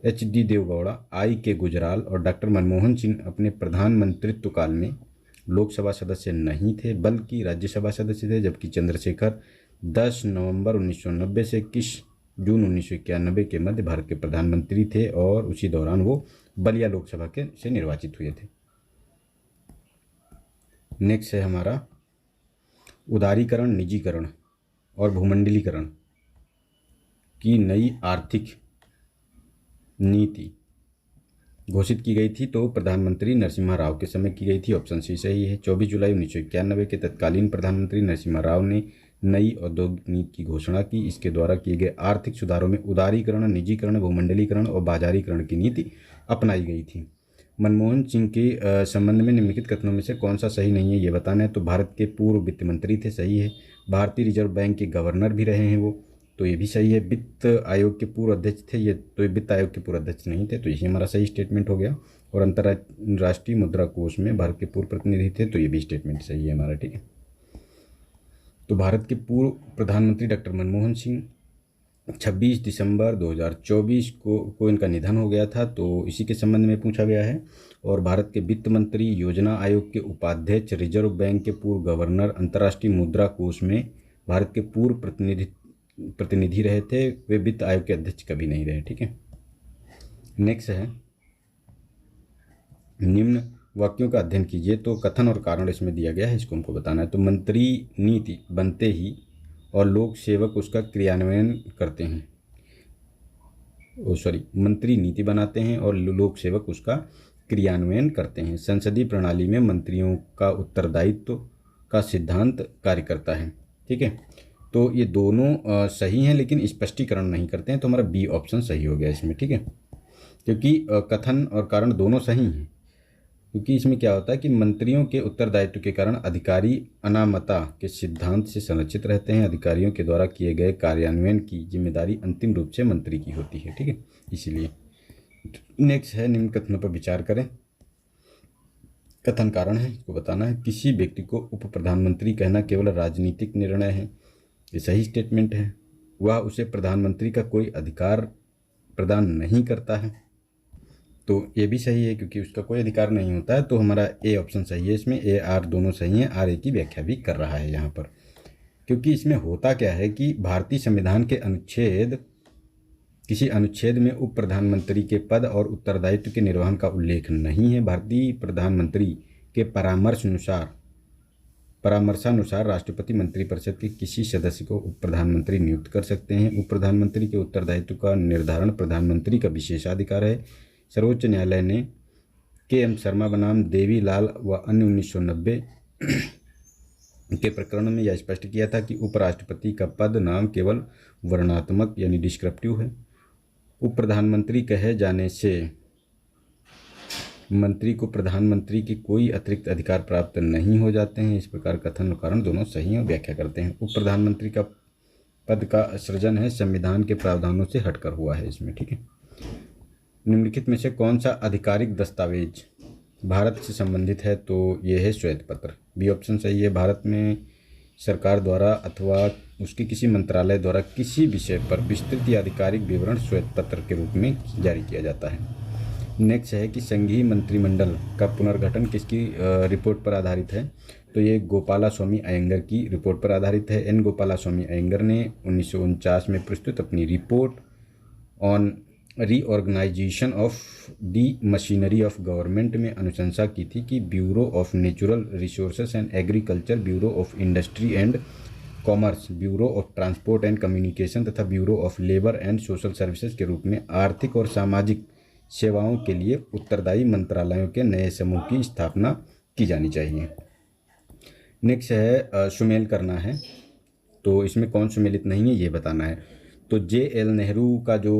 एच.डी. देवगौड़ा, आई.के. गुजराल और डॉक्टर मनमोहन सिंह अपने प्रधानमंत्रित्व काल में लोकसभा सदस्य नहीं थे, बल्कि राज्यसभा सदस्य थे, जबकि चंद्रशेखर 10 नवंबर 1990 से 21 जून 1991 के मध्य भारत के प्रधानमंत्री थे और उसी दौरान वो बलिया लोकसभा के से निर्वाचित हुए थे। नेक्स्ट है हमारा, उदारीकरण, निजीकरण और भूमंडलीकरण की नई आर्थिक नीति घोषित की गई थी। तो प्रधानमंत्री नरसिम्हा राव के समय की गई थी, ऑप्शन सी सही है। 24 जुलाई 1991 के तत्कालीन प्रधानमंत्री नरसिम्हा राव ने नई औद्योगिक नीति की घोषणा की। इसके द्वारा किए गए आर्थिक सुधारों में उदारीकरण, निजीकरण, भूमंडलीकरण और बाजारीकरण की नीति अपनाई गई थी। मनमोहन सिंह के संबंध में निम्नलिखित कथनों में से कौन सा सही नहीं है, ये बताना है। तो भारत के पूर्व वित्त मंत्री थे, सही है। भारतीय रिजर्व बैंक के गवर्नर भी रहे हैं वो, तो ये भी सही है। वित्त आयोग के पूर्व अध्यक्ष थे ये, तो ये वित्त आयोग के पूर्व अध्यक्ष नहीं थे, तो यही हमारा सही स्टेटमेंट हो गया। और अंतर्राष्ट्रीय मुद्रा कोष में भारत के पूर्व प्रतिनिधि थे, तो ये भी स्टेटमेंट सही है हमारा, ठीक है। तो भारत के पूर्व प्रधानमंत्री डॉक्टर मनमोहन सिंह 26 दिसंबर 2024 को इनका निधन हो गया था, तो इसी के संबंध में पूछा गया है। और भारत के वित्त मंत्री, योजना आयोग के उपाध्यक्ष, रिजर्व बैंक के पूर्व गवर्नर, अंतर्राष्ट्रीय मुद्रा कोष में भारत के पूर्व प्रतिनिधि रहे थे, वे वित्त आयोग के अध्यक्ष कभी नहीं रहे, ठीक है। नेक्स्ट है, निम्न वाक्यों का अध्ययन कीजिए। तो कथन और कारण इसमें दिया गया है, इसको हमको बताना है। तो मंत्री नीति बनते ही और लोक सेवक उसका क्रियान्वयन करते हैं, मंत्री नीति बनाते हैं और लोक सेवक उसका क्रियान्वयन करते हैं। संसदीय प्रणाली में मंत्रियों का उत्तरदायित्व का सिद्धांत कार्य करता है, ठीक है। तो ये दोनों सही हैं, लेकिन स्पष्टीकरण नहीं करते हैं, तो हमारा बी ऑप्शन सही हो गया इसमें, ठीक है। क्योंकि कथन और कारण दोनों सही हैं, क्योंकि इसमें क्या होता है कि मंत्रियों के उत्तरदायित्व के कारण अधिकारी अनामता के सिद्धांत से संरक्षित रहते हैं। अधिकारियों के द्वारा किए गए कार्यान्वयन की जिम्मेदारी अंतिम रूप से मंत्री की होती है, ठीक है, इसीलिए। नेक्स्ट है, निम्न कथनों पर विचार करें। कथन कारण है, इसको बताना है। किसी व्यक्ति को उप प्रधानमंत्री कहना केवल राजनीतिक निर्णय है, ये सही स्टेटमेंट है। वह उसे प्रधानमंत्री का कोई अधिकार प्रदान नहीं करता है, तो ये भी सही है, क्योंकि उसका कोई अधिकार नहीं होता है। तो हमारा ए ऑप्शन सही है, इसमें ए आर दोनों सही हैं। आर ए की व्याख्या भी कर रहा है यहाँ पर, क्योंकि इसमें होता क्या है कि भारतीय संविधान के किसी अनुच्छेद में उप प्रधानमंत्री के पद और उत्तरदायित्व के निर्वहन का उल्लेख नहीं है। भारतीय प्रधानमंत्री के परामर्शानुसार राष्ट्रपति मंत्रिपरिषद के किसी सदस्य को उप प्रधानमंत्री नियुक्त कर सकते हैं। उप प्रधानमंत्री के उत्तरदायित्व का निर्धारण प्रधानमंत्री का विशेषाधिकार है। सर्वोच्च न्यायालय ने के.एम. शर्मा बनाम देवी लाल व अन्य 1990 के प्रकरण में यह स्पष्ट किया था कि उपराष्ट्रपति का पद नाम केवल वर्णात्मक यानी डिस्क्रिप्टिव है। उप प्रधानमंत्री कहे जाने से मंत्री को प्रधानमंत्री के कोई अतिरिक्त अधिकार प्राप्त नहीं हो जाते हैं। इस प्रकार कथन और कारण दोनों सही हैं और व्याख्या करते हैं। उप प्रधानमंत्री का पद का सृजन है संविधान के प्रावधानों से हटकर हुआ है इसमें, ठीक है। निम्नलिखित में से कौन सा आधिकारिक दस्तावेज भारत से संबंधित है, तो ये है श्वेत पत्र, बी ऑप्शन सही है। भारत में सरकार द्वारा अथवा उसके किसी मंत्रालय द्वारा किसी विषय पर विस्तृत या आधिकारिक विवरण श्वेत पत्र के रूप में जारी किया जाता है। नेक्स्ट है कि संघीय मंत्रिमंडल का पुनर्गठन किसकी रिपोर्ट पर आधारित है, तो ये गोपालास्वामी अयंगर की रिपोर्ट पर आधारित है। एन गोपालास्वामी अयंगर ने 1949 में प्रस्तुत अपनी report on reorganisation of the machinery of government में अनुशंसा की थी कि bureau of natural resources and agriculture, bureau of industry and commerce, bureau of transport and communication तथा bureau of labour and social services के रूप में आर्थिक और सामाजिक सेवाओं के लिए उत्तरदायी मंत्रालयों के नए समूह की स्थापना की जानी चाहिए। नेक्स्ट है सुमेल करना है, तो इसमें कौन सुमेलित नहीं है ये बताना है। तो JL नेहरू का जो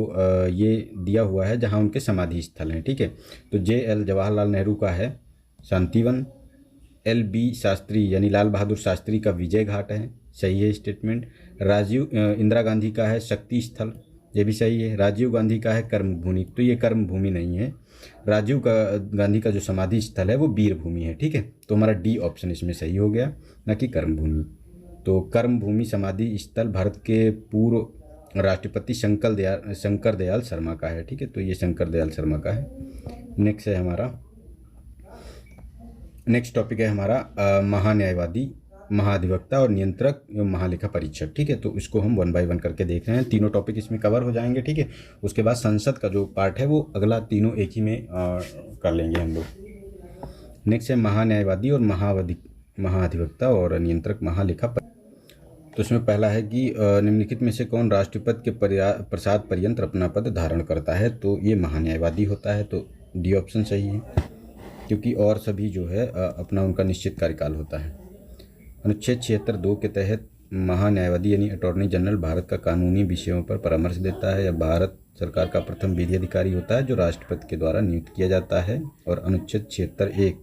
ये दिया हुआ है जहाँ उनके समाधि स्थल हैं, ठीक है। तो JL जवाहरलाल नेहरू का है शांतिवन, LB शास्त्री यानी लाल बहादुर शास्त्री का विजय घाट है, सही है स्टेटमेंट। इंदिरा गांधी का है शक्ति स्थल, ये भी सही है। राजीव गांधी का है कर्मभूमि, तो ये कर्मभूमि नहीं है। गांधी का जो समाधि स्थल है वो वीर भूमि है, ठीक है। तो हमारा D ऑप्शन इसमें सही हो गया, ना कि कर्मभूमि। तो कर्मभूमि समाधि स्थल भारत के पूर्व राष्ट्रपति शंकर दयाल शर्मा का है, ठीक है। तो ये शंकर दयाल शर्मा का है। नेक्स्ट है हमारा, नेक्स्ट टॉपिक है हमारा महान्यायवादी, महाधिवक्ता और नियंत्रक एवं महालेखा परीक्षक, ठीक है। तो इसको हम 1 बाय 1 करके देख रहे हैं। तीनों टॉपिक इसमें कवर हो जाएंगे, ठीक है। उसके बाद संसद का जो पार्ट है वो अगला तीनों एक ही में कर लेंगे हम लोग। नेक्स्ट है महान्यायवादी और महाधिवक्ता और नियंत्रक महालेखा। तो इसमें पहला है कि निम्नलिखित में से कौन राष्ट्रपति के प्रसाद पर्यंत अपना पद धारण करता है, तो ये महान्यायवादी होता है। तो D ऑप्शन सही है, क्योंकि और सभी जो है अपना उनका निश्चित कार्यकाल होता है। अनुच्छेद 76(2) के तहत महान्यायवादी यानी अटॉर्नी जनरल भारत का कानूनी विषयों पर परामर्श देता है या भारत सरकार का प्रथम विधि अधिकारी होता है जो राष्ट्रपति के द्वारा नियुक्त किया जाता है। और अनुच्छेद 76(1)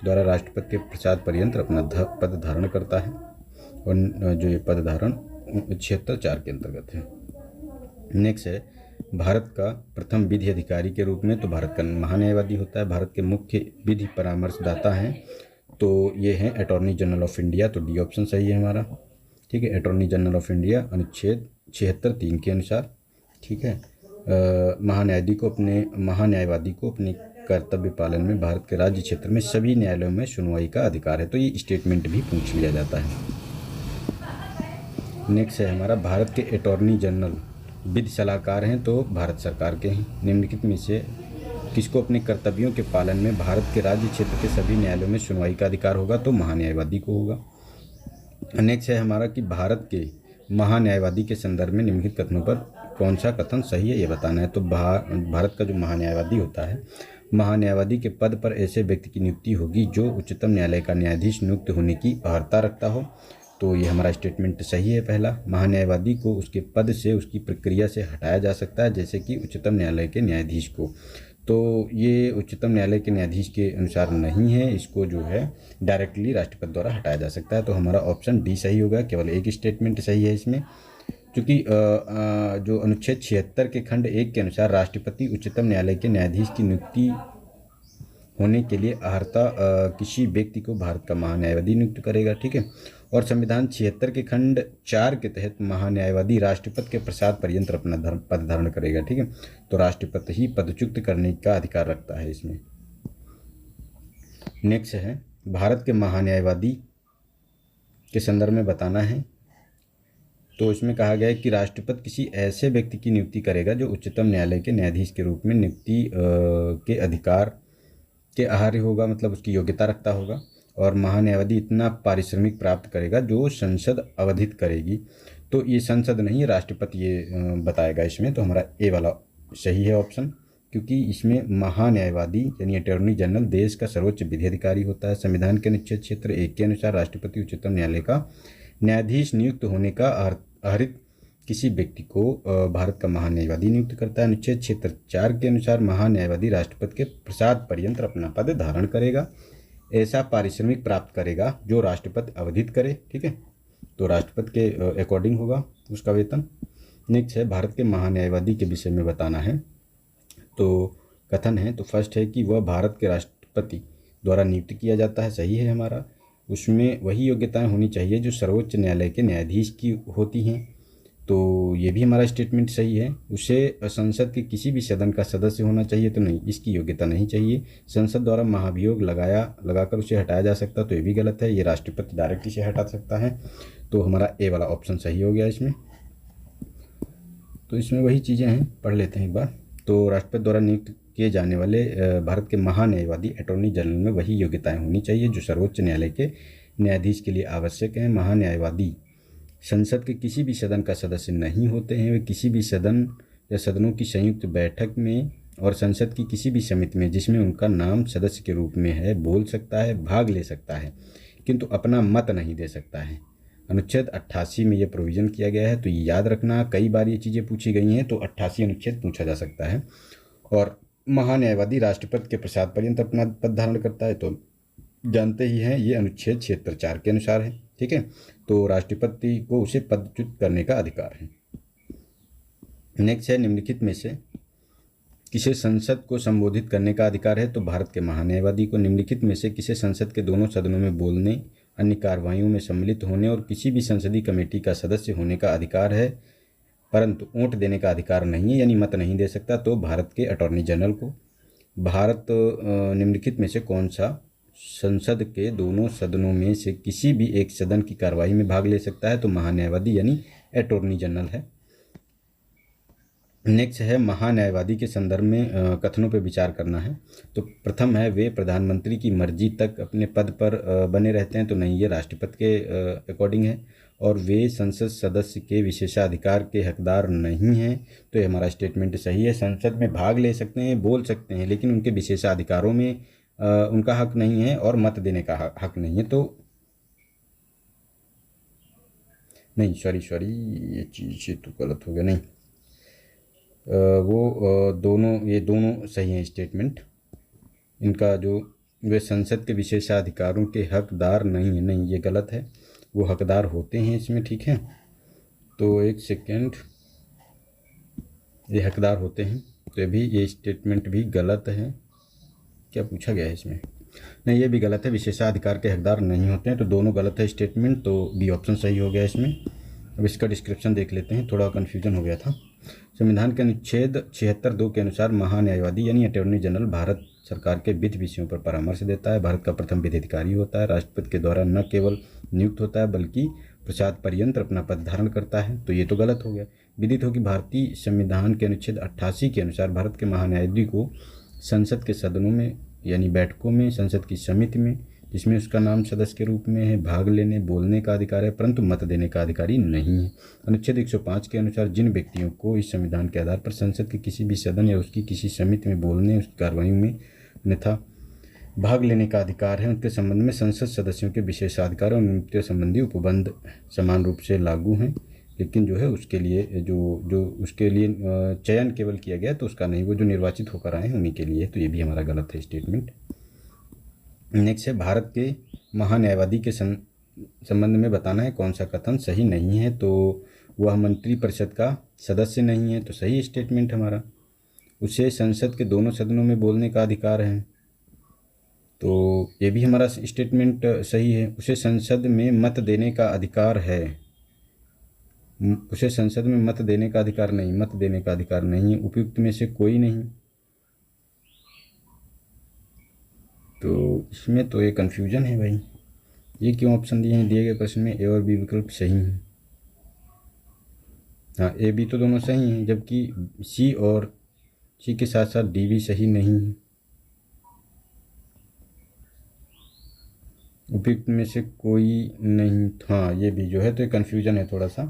द्वारा राष्ट्रपति के प्रसाद पर्यंत अपना पद धारण करता है, और जो ये पद धारण 76(4) के अंतर्गत है। नेक्स्ट है भारत का प्रथम विधि अधिकारी के रूप में, तो भारत का महान्यायवादी होता है। भारत के मुख्य विधि परामर्शदाता हैं, तो ये हैं अटॉर्नी जनरल ऑफ इंडिया, तो D ऑप्शन सही है हमारा, ठीक है। अटॉर्नी जनरल ऑफ इंडिया अनुच्छेद 76(3) के अनुसार, ठीक है। महान्यायवादी को अपने कर्तव्य पालन में भारत के राज्य क्षेत्र में सभी न्यायालयों में सुनवाई का अधिकार है, तो ये स्टेटमेंट भी पूछ लिया जाता है। नेक्स्ट है हमारा भारत के अटॉर्नी जनरल विधि सलाहकार हैं, तो भारत सरकार के हैं। निम्नलिखित में से किसको अपने कर्तव्यों के पालन में भारत के राज्य क्षेत्र के सभी न्यायालयों में सुनवाई का अधिकार होगा, तो महान्यायवादी को होगा। नेक्स्ट है हमारा कि भारत के महान्यायवादी के संदर्भ में निम्नलिखित कथनों पर कौन सा कथन सही है ये बताना है। तो भारत का जो महान्यायवादी होता है, महान्यायवादी के पद पर ऐसे व्यक्ति की नियुक्ति होगी जो उच्चतम न्यायालय का न्यायाधीश नियुक्त होने की अर्हता रखता हो, तो ये हमारा स्टेटमेंट सही है पहला। महान्यायवादी को उसके पद से उसकी प्रक्रिया से हटाया जा सकता है, जैसे कि उच्चतम न्यायालय के न्यायाधीश को, तो ये उच्चतम न्यायालय के न्यायाधीश के अनुसार नहीं है, इसको जो है डायरेक्टली राष्ट्रपति द्वारा हटाया जा सकता है। तो हमारा ऑप्शन D सही होगा, केवल एक स्टेटमेंट सही है इसमें, क्योंकि जो अनुच्छेद 76 के खंड 1 के अनुसार राष्ट्रपति उच्चतम न्यायालय के न्यायाधीश की नियुक्ति होने के लिए अर्हता किसी व्यक्ति को भारत का महान्यायवादी नियुक्त करेगा, ठीक है। और संविधान 76 के खंड 4 के तहत महान्यायवादी राष्ट्रपति के प्रसाद पर्यंत अपना पद धारण करेगा, ठीक है। तो राष्ट्रपति ही पदच्युत करने का अधिकार रखता है इसमें। नेक्स्ट है भारत के महान्यायवादी के संदर्भ में बताना है, तो इसमें कहा गया है कि राष्ट्रपति किसी ऐसे व्यक्ति की नियुक्ति करेगा जो उच्चतम न्यायालय के न्यायाधीश के रूप में नियुक्ति के अधिकार के आहार्य होगा, मतलब उसकी योग्यता रखता होगा। और महान्यायवादी इतना पारिश्रमिक प्राप्त करेगा जो संसद अवधित करेगी, तो ये संसद नहीं राष्ट्रपति ये बताएगा इसमें। तो हमारा A वाला सही है ऑप्शन, क्योंकि इसमें महान्यायवादी यानी अटॉर्नी जनरल देश का सर्वोच्च विधि अधिकारी होता है। संविधान के अनुच्छेद 1 के अनुसार राष्ट्रपति उच्चतम न्यायालय का न्यायाधीश नियुक्त होने का अर्हित किसी व्यक्ति को भारत का महान्यायवादी नियुक्त करता है। अनुच्छेद 4 के अनुसार महान्यायवादी राष्ट्रपति के प्रसाद पर्यंत अपना पद धारण करेगा, ऐसा पारिश्रमिक प्राप्त करेगा जो राष्ट्रपति अवधित करे, ठीक है। तो राष्ट्रपति के अकॉर्डिंग होगा उसका वेतन। नेक्स्ट है भारत के महान्यायवादी के विषय में बताना है, तो कथन है, तो फर्स्ट है कि वह भारत के राष्ट्रपति द्वारा नियुक्त किया जाता है, सही है हमारा। उसमें वही योग्यताएं होनी चाहिए जो सर्वोच्च न्यायालय के न्यायाधीश की होती हैं, तो ये भी हमारा स्टेटमेंट सही है। उसे संसद के किसी भी सदन का सदस्य होना चाहिए, तो नहीं, इसकी योग्यता नहीं चाहिए। संसद द्वारा महाभियोग लगाकर उसे हटाया जा सकता, तो ये भी गलत है, ये राष्ट्रपति डायरेक्ट इसे हटा सकता है। तो हमारा A वाला ऑप्शन सही हो गया इसमें। तो इसमें वही चीज़ें हैं, पढ़ लेते हैं एक बार। तो राष्ट्रपति द्वारा नियुक्त किए जाने वाले भारत के महान्यायवादी अटॉर्नी जनरल में वही योग्यताएं होनी चाहिए जो सर्वोच्च न्यायालय के न्यायाधीश के लिए आवश्यक हैं। महान्यायवादी संसद के किसी भी सदन का सदस्य नहीं होते हैं। वे किसी भी सदन या सदनों की संयुक्त बैठक में और संसद की किसी भी समिति में जिसमें उनका नाम सदस्य के रूप में है बोल सकता है, भाग ले सकता है, किंतु अपना मत नहीं दे सकता है। अनुच्छेद 88 में यह प्रोविज़न किया गया है। तो ये याद रखना, कई बार ये चीज़ें पूछी गई हैं, तो 88 अनुच्छेद पूछा जा सकता है। और महान्यायवादी राष्ट्रपति के प्रसाद पर्यंत अपना पद धारण करता है, तो जानते ही हैं ये अनुच्छेद 76(4) के अनुसार है। ठीक है, तो राष्ट्रपति को उसे पदच्युत करने का अधिकार है। नेक्स्ट है, निम्नलिखित में से किसे संसद को संबोधित करने का अधिकार है? तो भारत के महान्यायवादी को निम्नलिखित में से किसे संसद के दोनों सदनों में बोलने, अन्य कार्रवाइयों में सम्मिलित होने और किसी भी संसदीय कमेटी का सदस्य होने का अधिकार है, परंतु वोट देने का अधिकार नहीं है, यानी मत नहीं दे सकता? तो भारत के अटॉर्नी जनरल को। भारत निम्नलिखित में से कौन सा संसद के दोनों सदनों में से किसी भी एक सदन की कार्रवाई में भाग ले सकता है? तो महान्यायवादी यानी अटॉर्नी जनरल है। नेक्स्ट है, महान्यायवादी के संदर्भ में कथनों पर विचार करना है। तो प्रथम है, वे प्रधानमंत्री की मर्जी तक अपने पद पर बने रहते हैं। तो नहीं, ये राष्ट्रपति के अकॉर्डिंग है। और वे संसद सदस्य के विशेषाधिकार के हकदार नहीं हैं। तो ये हमारा स्टेटमेंट सही है। संसद में भाग ले सकते हैं, बोल सकते हैं, लेकिन उनके विशेषाधिकारों में उनका हक नहीं है और मत देने का हक नहीं है। तो नहीं, सॉरी, ये चीज़ तो गलत हो गया। नहीं, ये दोनों सही हैं स्टेटमेंट। इनका जो वे संसद के विशेषाधिकारों के हकदार नहीं है, नहीं, ये गलत है। वो हकदार होते हैं इसमें। ठीक है, तो एक सेकेंड, ये हकदार होते हैं। तो ये स्टेटमेंट भी गलत है। क्या पूछा गया है इसमें? नहीं, ये भी गलत है। विशेषाधिकार के हकदार नहीं होते हैं। तो दोनों गलत है स्टेटमेंट। तो बी ऑप्शन सही हो गया इसमें। अब इसका डिस्क्रिप्शन देख लेते हैं, थोड़ा कन्फ्यूजन हो गया था। संविधान के अनुच्छेद 76(2) के अनुसार महान्यायवादी यानी अटॉर्नी जनरल भारत सरकार के विधि विषयों पर परामर्श देता है। भारत का प्रथम विधि अधिकारी होता है। राष्ट्रपति के द्वारा न केवल नियुक्त होता है बल्कि प्रसाद पर्यंत अपना पद धारण करता है। तो ये तो गलत हो गया। विदित हो कि भारतीय संविधान के अनुच्छेद 88 के अनुसार भारत के महान्यायवादी को संसद के सदनों में यानी बैठकों में, संसद की समिति में जिसमें उसका नाम सदस्य के रूप में है, भाग लेने, बोलने का अधिकार है, परंतु मत देने का अधिकारी नहीं है। अनुच्छेद 105 के अनुसार जिन व्यक्तियों को इस संविधान के आधार पर संसद के किसी भी सदन या उसकी किसी समिति में बोलने, उसकी कार्रवाई में अन्यथा भाग लेने का अधिकार है, उनके संबंध में संसद सदस्यों के विशेषाधिकार और नियुक्ति संबंधी उपबंध समान रूप से लागू हैं। लेकिन जो है उसके लिए जो उसके लिए चयन केवल किया गया तो उसका नहीं, वो जो निर्वाचित होकर आए हैं उन्हीं के लिए। तो ये भी हमारा गलत है स्टेटमेंट। नेक्स्ट है, भारत के महान्यायवादी के संबंध में बताना है कौन सा कथन सही नहीं है। तो वह मंत्रिपरिषद का सदस्य नहीं है। तो सही स्टेटमेंट हमारा। उसे संसद के दोनों सदनों में बोलने का अधिकार है। तो ये भी हमारा स्टेटमेंट सही है। उसे संसद में मत देने का अधिकार है। उसे संसद में मत देने का अधिकार नहीं, मत देने का अधिकार नहीं। उपयुक्त में से कोई नहीं। तो इसमें तो ये कन्फ्यूजन है भाई। ये क्यों ऑप्शन दिए हैं? दिए गए प्रश्न में ए और बी विकल्प सही हैं। हाँ, ए बी तो दोनों सही हैं, जबकि सी के साथ साथ डी भी सही नहीं है। उपयुक्त में से कोई नहीं। हाँ, ये भी जो है तो ये कन्फ्यूजन है थोड़ा सा।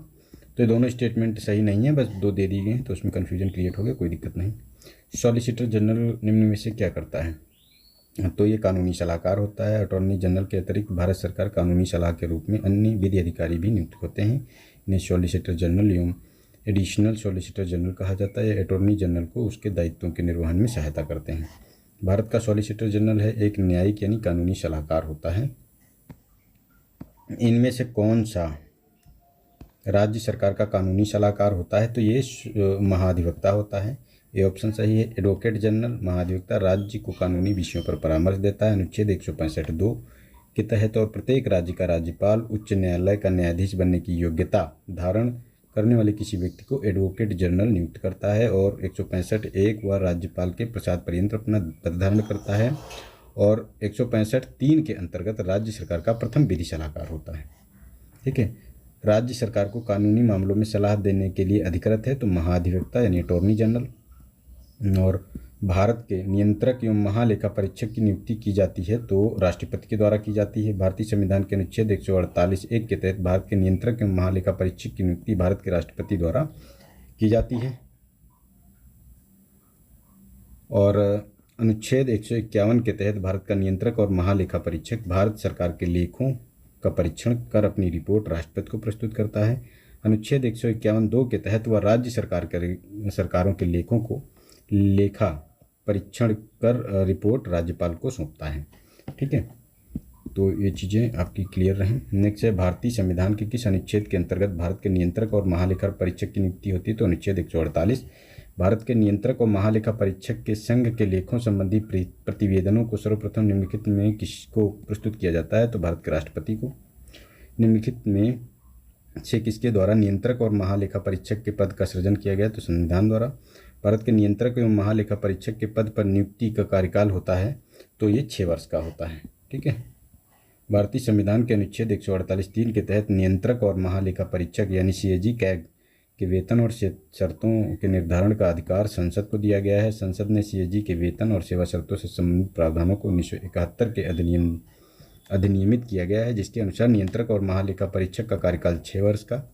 तो ये दोनों स्टेटमेंट सही नहीं है, बस दो दे दी गए हैं, तो उसमें कन्फ्यूजन क्रिएट हो गया, कोई दिक्कत नहीं। सॉलिसिटर जनरल निम्न में से क्या करता है? तो ये कानूनी सलाहकार होता है। अटॉर्नी जनरल के अतिरिक्त भारत सरकार कानूनी सलाह के रूप में अन्य विधि अधिकारी भी नियुक्त होते हैं। इन्हें सॉलिसिटर जनरल एवं एडिशनल सॉलिसिटर जनरल कहा जाता है। अटॉर्नी जनरल को उसके दायित्वों के निर्वहन में सहायता करते हैं। भारत का सॉलिसिटर जनरल है एक न्यायिक यानी कानूनी सलाहकार होता है। इनमें से कौन सा राज्य सरकार का कानूनी सलाहकार होता है? तो ये महाधिवक्ता होता है। ये ऑप्शन सही है। एडवोकेट जनरल महाधिवक्ता राज्य को कानूनी विषयों पर परामर्श देता है। अनुच्छेद 165(2) के तहत और प्रत्येक राज्य का राज्यपाल उच्च न्यायालय का न्यायाधीश बनने की योग्यता धारण करने वाले किसी व्यक्ति को एडवोकेट जनरल नियुक्त करता है। और 165(1) वह राज्यपाल के प्रसाद पर्यंत अपना पद धारण करता है। और 165(3) के अंतर्गत राज्य सरकार का प्रथम विधि सलाहकार होता है। ठीक है, राज्य सरकार को कानूनी मामलों में सलाह देने के लिए अधिकृत है तो महाधिवक्ता यानी अटॉर्नी जनरल। और भारत के नियंत्रक एवं महालेखा परीक्षक की नियुक्ति की जाती है तो राष्ट्रपति के द्वारा की जाती है। भारतीय संविधान के अनुच्छेद 148(1) के तहत भारत के नियंत्रक एवं महालेखा परीक्षक की नियुक्ति भारत के राष्ट्रपति द्वारा की जाती है। और अनुच्छेद 151 के तहत भारत का नियंत्रक और महालेखा परीक्षक भारत सरकार के लेखों का परीक्षण कर अपनी रिपोर्ट राष्ट्रपति को प्रस्तुत करता है। अनुच्छेद 151(2) के तहत वह राज्य सरकारों के लेखों को लेखा परीक्षण कर रिपोर्ट राज्यपाल को सौंपता है। ठीक है, तो ये चीज़ें आपकी क्लियर रहें। नेक्स्ट है, भारतीय संविधान के किस अनुच्छेद के अंतर्गत भारत के नियंत्रक और महालेखा परीक्षक की नियुक्ति होती है? तो अनुच्छेद 148। भारत के नियंत्रक और महालेखा परीक्षक के संघ के लेखों संबंधी प्रतिवेदनों को सर्वप्रथम निम्नलिखित में किसको प्रस्तुत किया जाता है? तो भारत के राष्ट्रपति को। निम्नलिखित में से किसके द्वारा नियंत्रक और महालेखा परीक्षक के पद का सृजन किया गया? तो संविधान द्वारा। भारत के नियंत्रक एवं महालेखा परीक्षक के पद पर नियुक्ति का कार्यकाल होता है तो ये 6 वर्ष का होता है। ठीक है, भारतीय संविधान के अनुच्छेद 148(3) के तहत नियंत्रक और महालेखा परीक्षक यानी CAG कैग के वेतन और शर्तों के निर्धारण का अधिकार संसद को दिया गया है। संसद ने CAG के वेतन और सेवा शर्तों से संबंधित प्रावधानों को 1971 के अधिनियमित किया गया है, जिसके अनुसार नियंत्रक और महालेखा परीक्षक का कार्यकाल 6 वर्ष का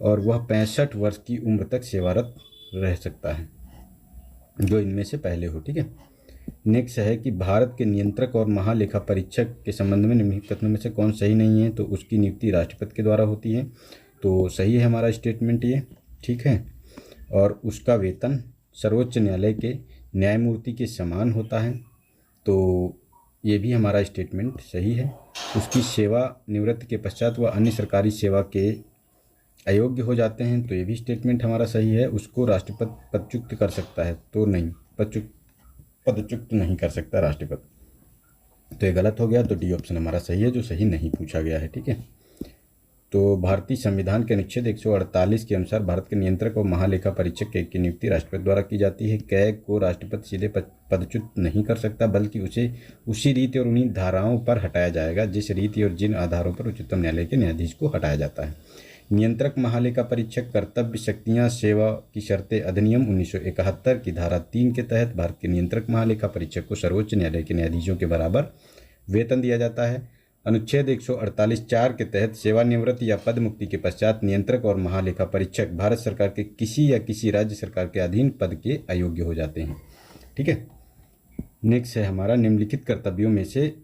और वह 65 वर्ष की उम्र तक सेवारत रह सकता है, जो इनमें से पहले हो। ठीक है, नेक्स्ट है कि भारत के नियंत्रक और महालेखा परीक्षक के संबंध में निम्नलिखित कथनों में से कौन सही नहीं है? तो उसकी नियुक्ति राष्ट्रपति के द्वारा होती है, तो सही है हमारा स्टेटमेंट ये। ठीक है, और उसका वेतन सर्वोच्च न्यायालय के न्यायमूर्ति के समान होता है, तो ये भी हमारा स्टेटमेंट सही है। उसकी सेवा निवृत्ति के पश्चात वह अन्य सरकारी सेवा के अयोग्य हो जाते हैं, तो ये भी स्टेटमेंट हमारा सही है। उसको राष्ट्रपति पदच्युत कर सकता है तो नहीं, पदच्युत नहीं कर सकता राष्ट्रपति, तो ये गलत हो गया। तो डी ऑप्शन हमारा सही है, जो सही नहीं पूछा गया है। ठीक है, तो भारतीय संविधान के अनुच्छेद 148 के अनुसार भारत के नियंत्रक और महालेखा परीक्षक की नियुक्ति राष्ट्रपति द्वारा की जाती है। कैग को राष्ट्रपति सीधे पदच्युत नहीं कर सकता, बल्कि उसे उसी रीति और उन्हीं धाराओं पर हटाया जाएगा जिस रीति और जिन आधारों पर उच्चतम न्यायालय के न्यायाधीश को हटाया जाता है। नियंत्रक महालेखा परीक्षक कर्तव्य शक्तियां सेवा की शर्तें अधिनियम 1971 की धारा 3 के तहत भारत के नियंत्रक महालेखा परीक्षक को सर्वोच्च न्यायालय के न्यायाधीशों के बराबर वेतन दिया जाता है। अनुच्छेद 148(4) के तहत सेवानिवृत्ति या पद मुक्ति के पश्चात नियंत्रक और महालेखा परीक्षक भारत सरकार के किसी या किसी राज्य सरकार के अधीन पद के अयोग्य हो जाते हैं। ठीक है, नेक्स्ट है हमारा, निम्नलिखित कर्तव्यों में से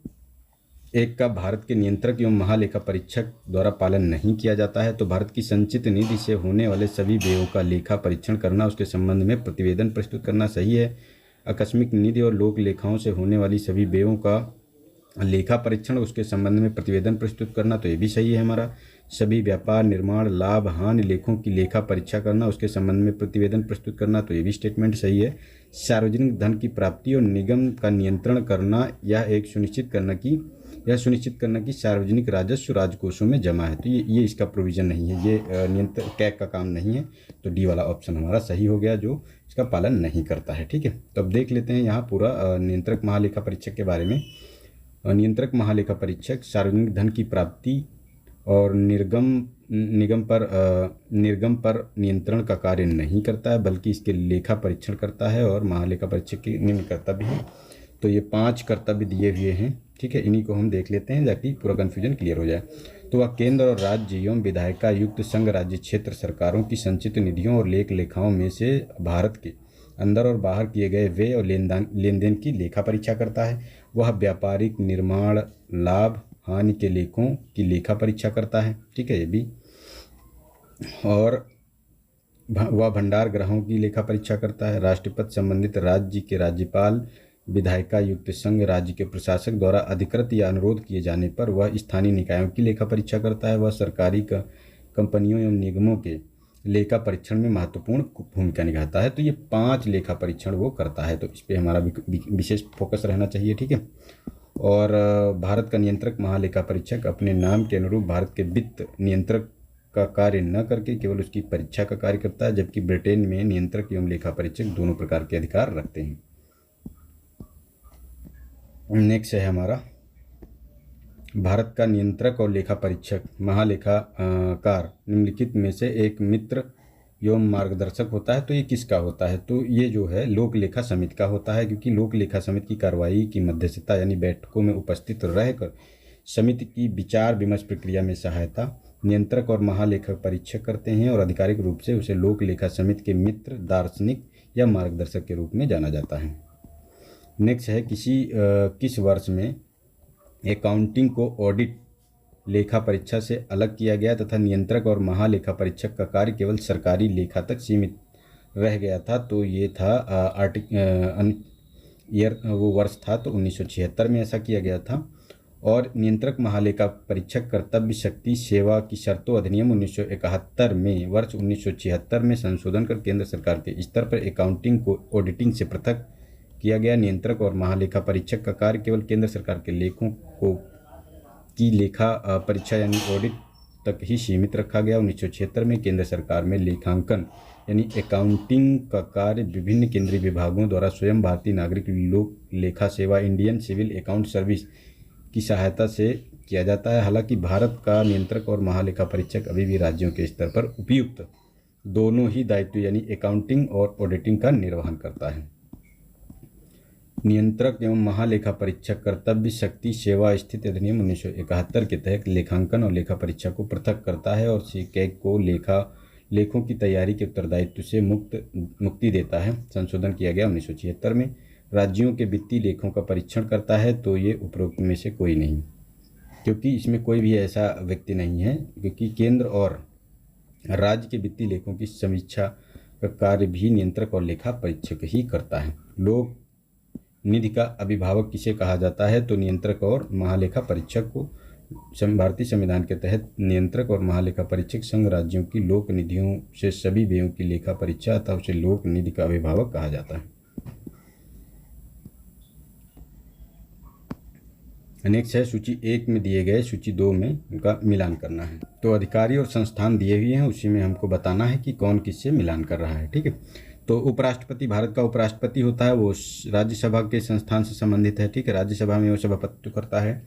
एक का भारत के नियंत्रक एवं महालेखा परीक्षक द्वारा पालन नहीं किया जाता है। तो भारत की संचित निधि से होने वाले सभी व्ययों का लेखा परीक्षण करना, उसके संबंध में प्रतिवेदन प्रस्तुत करना सही है। आकस्मिक निधि और लोक लेखाओं से होने वाली सभी व्ययों का लेखा परीक्षण, उसके संबंध में प्रतिवेदन प्रस्तुत करना, तो ये भी सही है हमारा। सभी व्यापार निर्माण लाभ हानि लेखों की लेखा परीक्षा करना, उसके संबंध में प्रतिवेदन प्रस्तुत करना, तो ये भी स्टेटमेंट सही है। सार्वजनिक धन की प्राप्ति और निगम का नियंत्रण करना, यह सुनिश्चित करना कि सार्वजनिक राजस्व राजकोषों में जमा है, तो ये इसका प्रोविज़न नहीं है, ये नियंत्रण कैग का काम नहीं है, तो डी वाला ऑप्शन हमारा सही हो गया, जो इसका पालन नहीं करता है। ठीक है, तो अब देख लेते हैं यहाँ पूरा नियंत्रक महालेखा परीक्षक के बारे में। नियंत्रक महालेखा परीक्षक सार्वजनिक धन की प्राप्ति और निर्गम पर नियंत्रण का कार्य नहीं करता है, बल्कि इसके लेखा परीक्षण करता है। और महालेखा परीक्षक के निम्न कर्तव्य हैं, तो ये 5 कर्तव्य दिए हुए हैं। ठीक है, इन्हीं को हम देख लेते हैं ताकि पूरा कन्फ्यूजन क्लियर हो जाए। तो वह केंद्र और राज्य एवं विधायिकायुक्त संघ राज्य क्षेत्र सरकारों की संचित निधियों और लेखाओं में से भारत के अंदर और बाहर किए गए व्यय और लेन देन की लेखा परीक्षा करता है। वह व्यापारिक निर्माण लाभ हानि के लेखों की लेखा परीक्षा करता है। ठीक है, ये भी। और वह भंडार ग्रहों की लेखा परीक्षा करता है। राष्ट्रपति संबंधित राज्य के राज्यपाल विधायिकायुक्त संघ राज्य के प्रशासक द्वारा अधिकृत या अनुरोध किए जाने पर वह स्थानीय निकायों की लेखा परीक्षा करता है। वह सरकारी कंपनियों एवं निगमों के लेखा परीक्षण में महत्वपूर्ण भूमिका निभाता है। तो ये 5 लेखा परीक्षण वो करता है, तो इस पर हमारा विशेष फोकस रहना चाहिए। ठीक है, और भारत का नियंत्रक महालेखा परीक्षक अपने नाम के अनुरूप भारत के वित्त नियंत्रक का कार्य न करके केवल उसकी परीक्षा का कार्य करता है, जबकि ब्रिटेन में नियंत्रक एवं लेखा परीक्षक दोनों प्रकार के अधिकार रखते हैं। नेक्स्ट है हमारा, भारत का नियंत्रक और लेखा परीक्षक महालेखाकार निम्नलिखित में से एक मित्र एवं मार्गदर्शक होता है, तो ये किसका होता है? तो ये जो है लोक लेखा समिति का होता है, क्योंकि लोक लेखा समिति की कार्रवाई की मध्यस्थता यानी बैठकों में उपस्थित रहकर समिति की विचार विमर्श प्रक्रिया में सहायता नियंत्रक और महालेखक परीक्षक करते हैं, और आधिकारिक रूप से उसे लोक लेखा समिति के मित्र, दार्शनिक या मार्गदर्शक के रूप में जाना जाता है। नेक्स्ट है किस वर्ष में अकाउंटिंग को ऑडिट लेखा परीक्षा से अलग किया गया तथा नियंत्रक और महालेखा परीक्षक का कार्य केवल सरकारी लेखा तक सीमित रह गया था? तो ये था वो वर्ष था तो 1976 में ऐसा किया गया था। और नियंत्रक महालेखा परीक्षक कर्तव्य शक्ति सेवा की शर्तों अधिनियम 1971 में वर्ष 1976 में संशोधन कर केंद्र सरकार के स्तर पर अकाउंटिंग को ऑडिटिंग से पृथक किया गया। नियंत्रक और महालेखा परीक्षक का कार्य केवल केंद्र सरकार के लेखों की लेखा परीक्षा यानी ऑडिट तक ही सीमित रखा गया। 1976 में केंद्र सरकार में लेखांकन यानी अकाउंटिंग का कार्य विभिन्न केंद्रीय विभागों द्वारा स्वयं भारतीय नागरिक लोक लेखा सेवा इंडियन सिविल अकाउंट सर्विस की सहायता से किया जाता है। हालांकि भारत का नियंत्रक और महालेखा परीक्षक अभी भी राज्यों के स्तर पर उपयुक्त दोनों ही दायित्व यानी अकाउंटिंग और ऑडिटिंग का निर्वहन करता है। नियंत्रक एवं महालेखा परीक्षक कर्तव्य शक्ति सेवा स्थिति अधिनियम 1971 के तहत लेखांकन और लेखा परीक्षा को पृथक करता है और कैग को लेखों की तैयारी के उत्तरदायित्व से मुक्ति देता है। संशोधन किया गया 1976 में। राज्यों के वित्तीय लेखों का परीक्षण करता है, तो ये उपरोक्त में से कोई नहीं, क्योंकि इसमें कोई भी ऐसा व्यक्ति नहीं है, क्योंकि केंद्र और राज्य के वित्तीय लेखों की समीक्षा का कार्य भी नियंत्रक और लेखा परीक्षक ही करता है। लोक निधि का अभिभावक किसे कहा जाता है? तो नियंत्रक और महालेखा परीक्षक को भारतीय संविधान के तहत नियंत्रक और महालेखा परीक्षक संघ राज्यों की लोक निधियों से सभी व्ययों की लेखा परीक्षा अथवा उसे लोक निधि का अभिभावक कहा जाता है। नेक्स्ट है सूची 1 में दिए गए सूची 2 में उनका मिलान करना है। तो अधिकारी और संस्थान दिए हुए हैं, उसी में हमको बताना है कि कौन किससे मिलान कर रहा है। ठीक है, तो उपराष्ट्रपति, भारत का उपराष्ट्रपति होता है, वो राज्यसभा के संस्थान से संबंधित है। ठीक है, राज्यसभा में वो सभापतित्व करता है।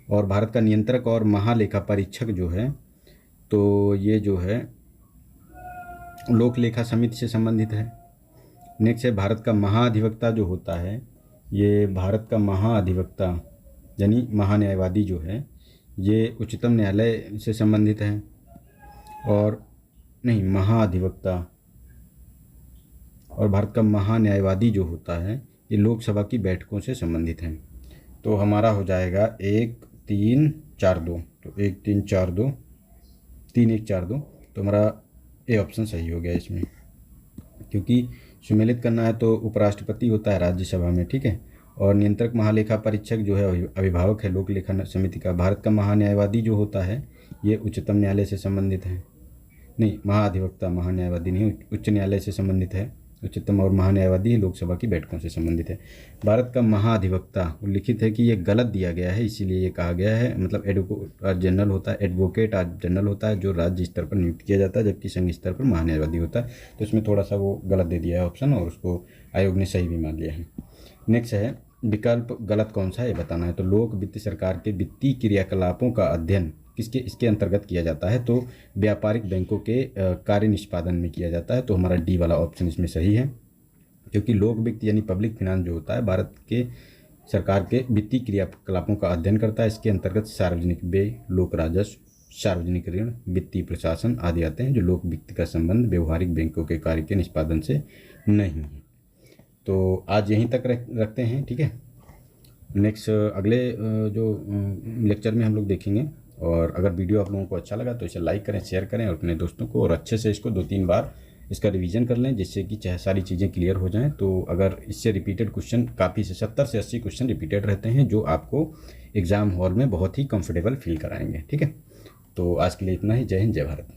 और भारत का नियंत्रक और महालेखा परीक्षक जो है, तो ये जो है लोक लेखा समिति से संबंधित है। नेक्स्ट है भारत का महाधिवक्ता जो होता है, ये भारत का महाधिवक्ता यानी महान्यायवादी जो है, ये उच्चतम न्यायालय से संबंधित है। और नहीं, महाधिवक्ता और भारत का महान्यायवादी जो होता है, ये लोकसभा की बैठकों से संबंधित हैं। तो हमारा हो जाएगा 1 3 4 2, तो 1 3 4 2 3 1 4 2, तो हमारा ए ऑप्शन सही हो गया इसमें, क्योंकि सुमेलित करना है तो उपराष्ट्रपति होता है राज्यसभा में। ठीक है, और नियंत्रक महालेखा परीक्षक जो है अभिभावक है लोक लेखा समिति का। भारत का महान्यायवादी जो होता है, ये उच्चतम न्यायालय से संबंधित है। नहीं, महाधिवक्ता महान्यायवादी नहीं, उच्च न्यायालय से संबंधित है। उच्चतम और महान्यायवादी लोकसभा की बैठकों से संबंधित है। भारत का महाधिवक्ता उल्लिखित है कि ये गलत दिया गया है, इसीलिए ये कहा गया है, मतलब एडवोकेट जनरल होता है, एडवोकेट जनरल होता है जो राज्य स्तर पर नियुक्त किया जाता है, जबकि संघ स्तर पर महान्यायवादी होता है। तो इसमें थोड़ा सा वो गलत दे दिया है ऑप्शन, और उसको आयोग ने सही भी मान लिया है। नेक्स्ट है विकल्प गलत कौन सा है ये बताना है। तो लोक वित्त सरकार के वित्तीय क्रियाकलापों का अध्ययन इसके अंतर्गत किया जाता है, तो व्यापारिक बैंकों के कार्य निष्पादन में किया जाता है। तो हमारा डी वाला ऑप्शन इसमें सही है, क्योंकि लोक वित्त यानी पब्लिक फाइनेंस जो होता है भारत के सरकार के वित्तीय क्रियाकलापों का अध्ययन करता है। इसके अंतर्गत सार्वजनिक व्यय, लोक राजस्व, सार्वजनिक ऋण, वित्तीय प्रशासन आदि आते हैं, जो लोक वित्त का संबंध व्यवहारिक बैंकों के कार्य के निष्पादन से नहीं है। तो आज यहीं तक रखते हैं। ठीक है, नेक्स्ट अगले जो लेक्चर में हम लोग देखेंगे। और अगर वीडियो आप लोगों को अच्छा लगा तो इसे लाइक करें, शेयर करें और अपने दोस्तों को, और अच्छे से इसको 2-3 बार इसका रिवीजन कर लें, जिससे कि सारी चीज़ें क्लियर हो जाएं। तो अगर इससे रिपीटेड क्वेश्चन काफ़ी से 70 से 80 क्वेश्चन रिपीटेड रहते हैं, जो आपको एग्ज़ाम हॉल में बहुत ही कंफर्टेबल फील कराएंगे। ठीक है, तो आज के लिए इतना ही। जय हिंद, जय भारत।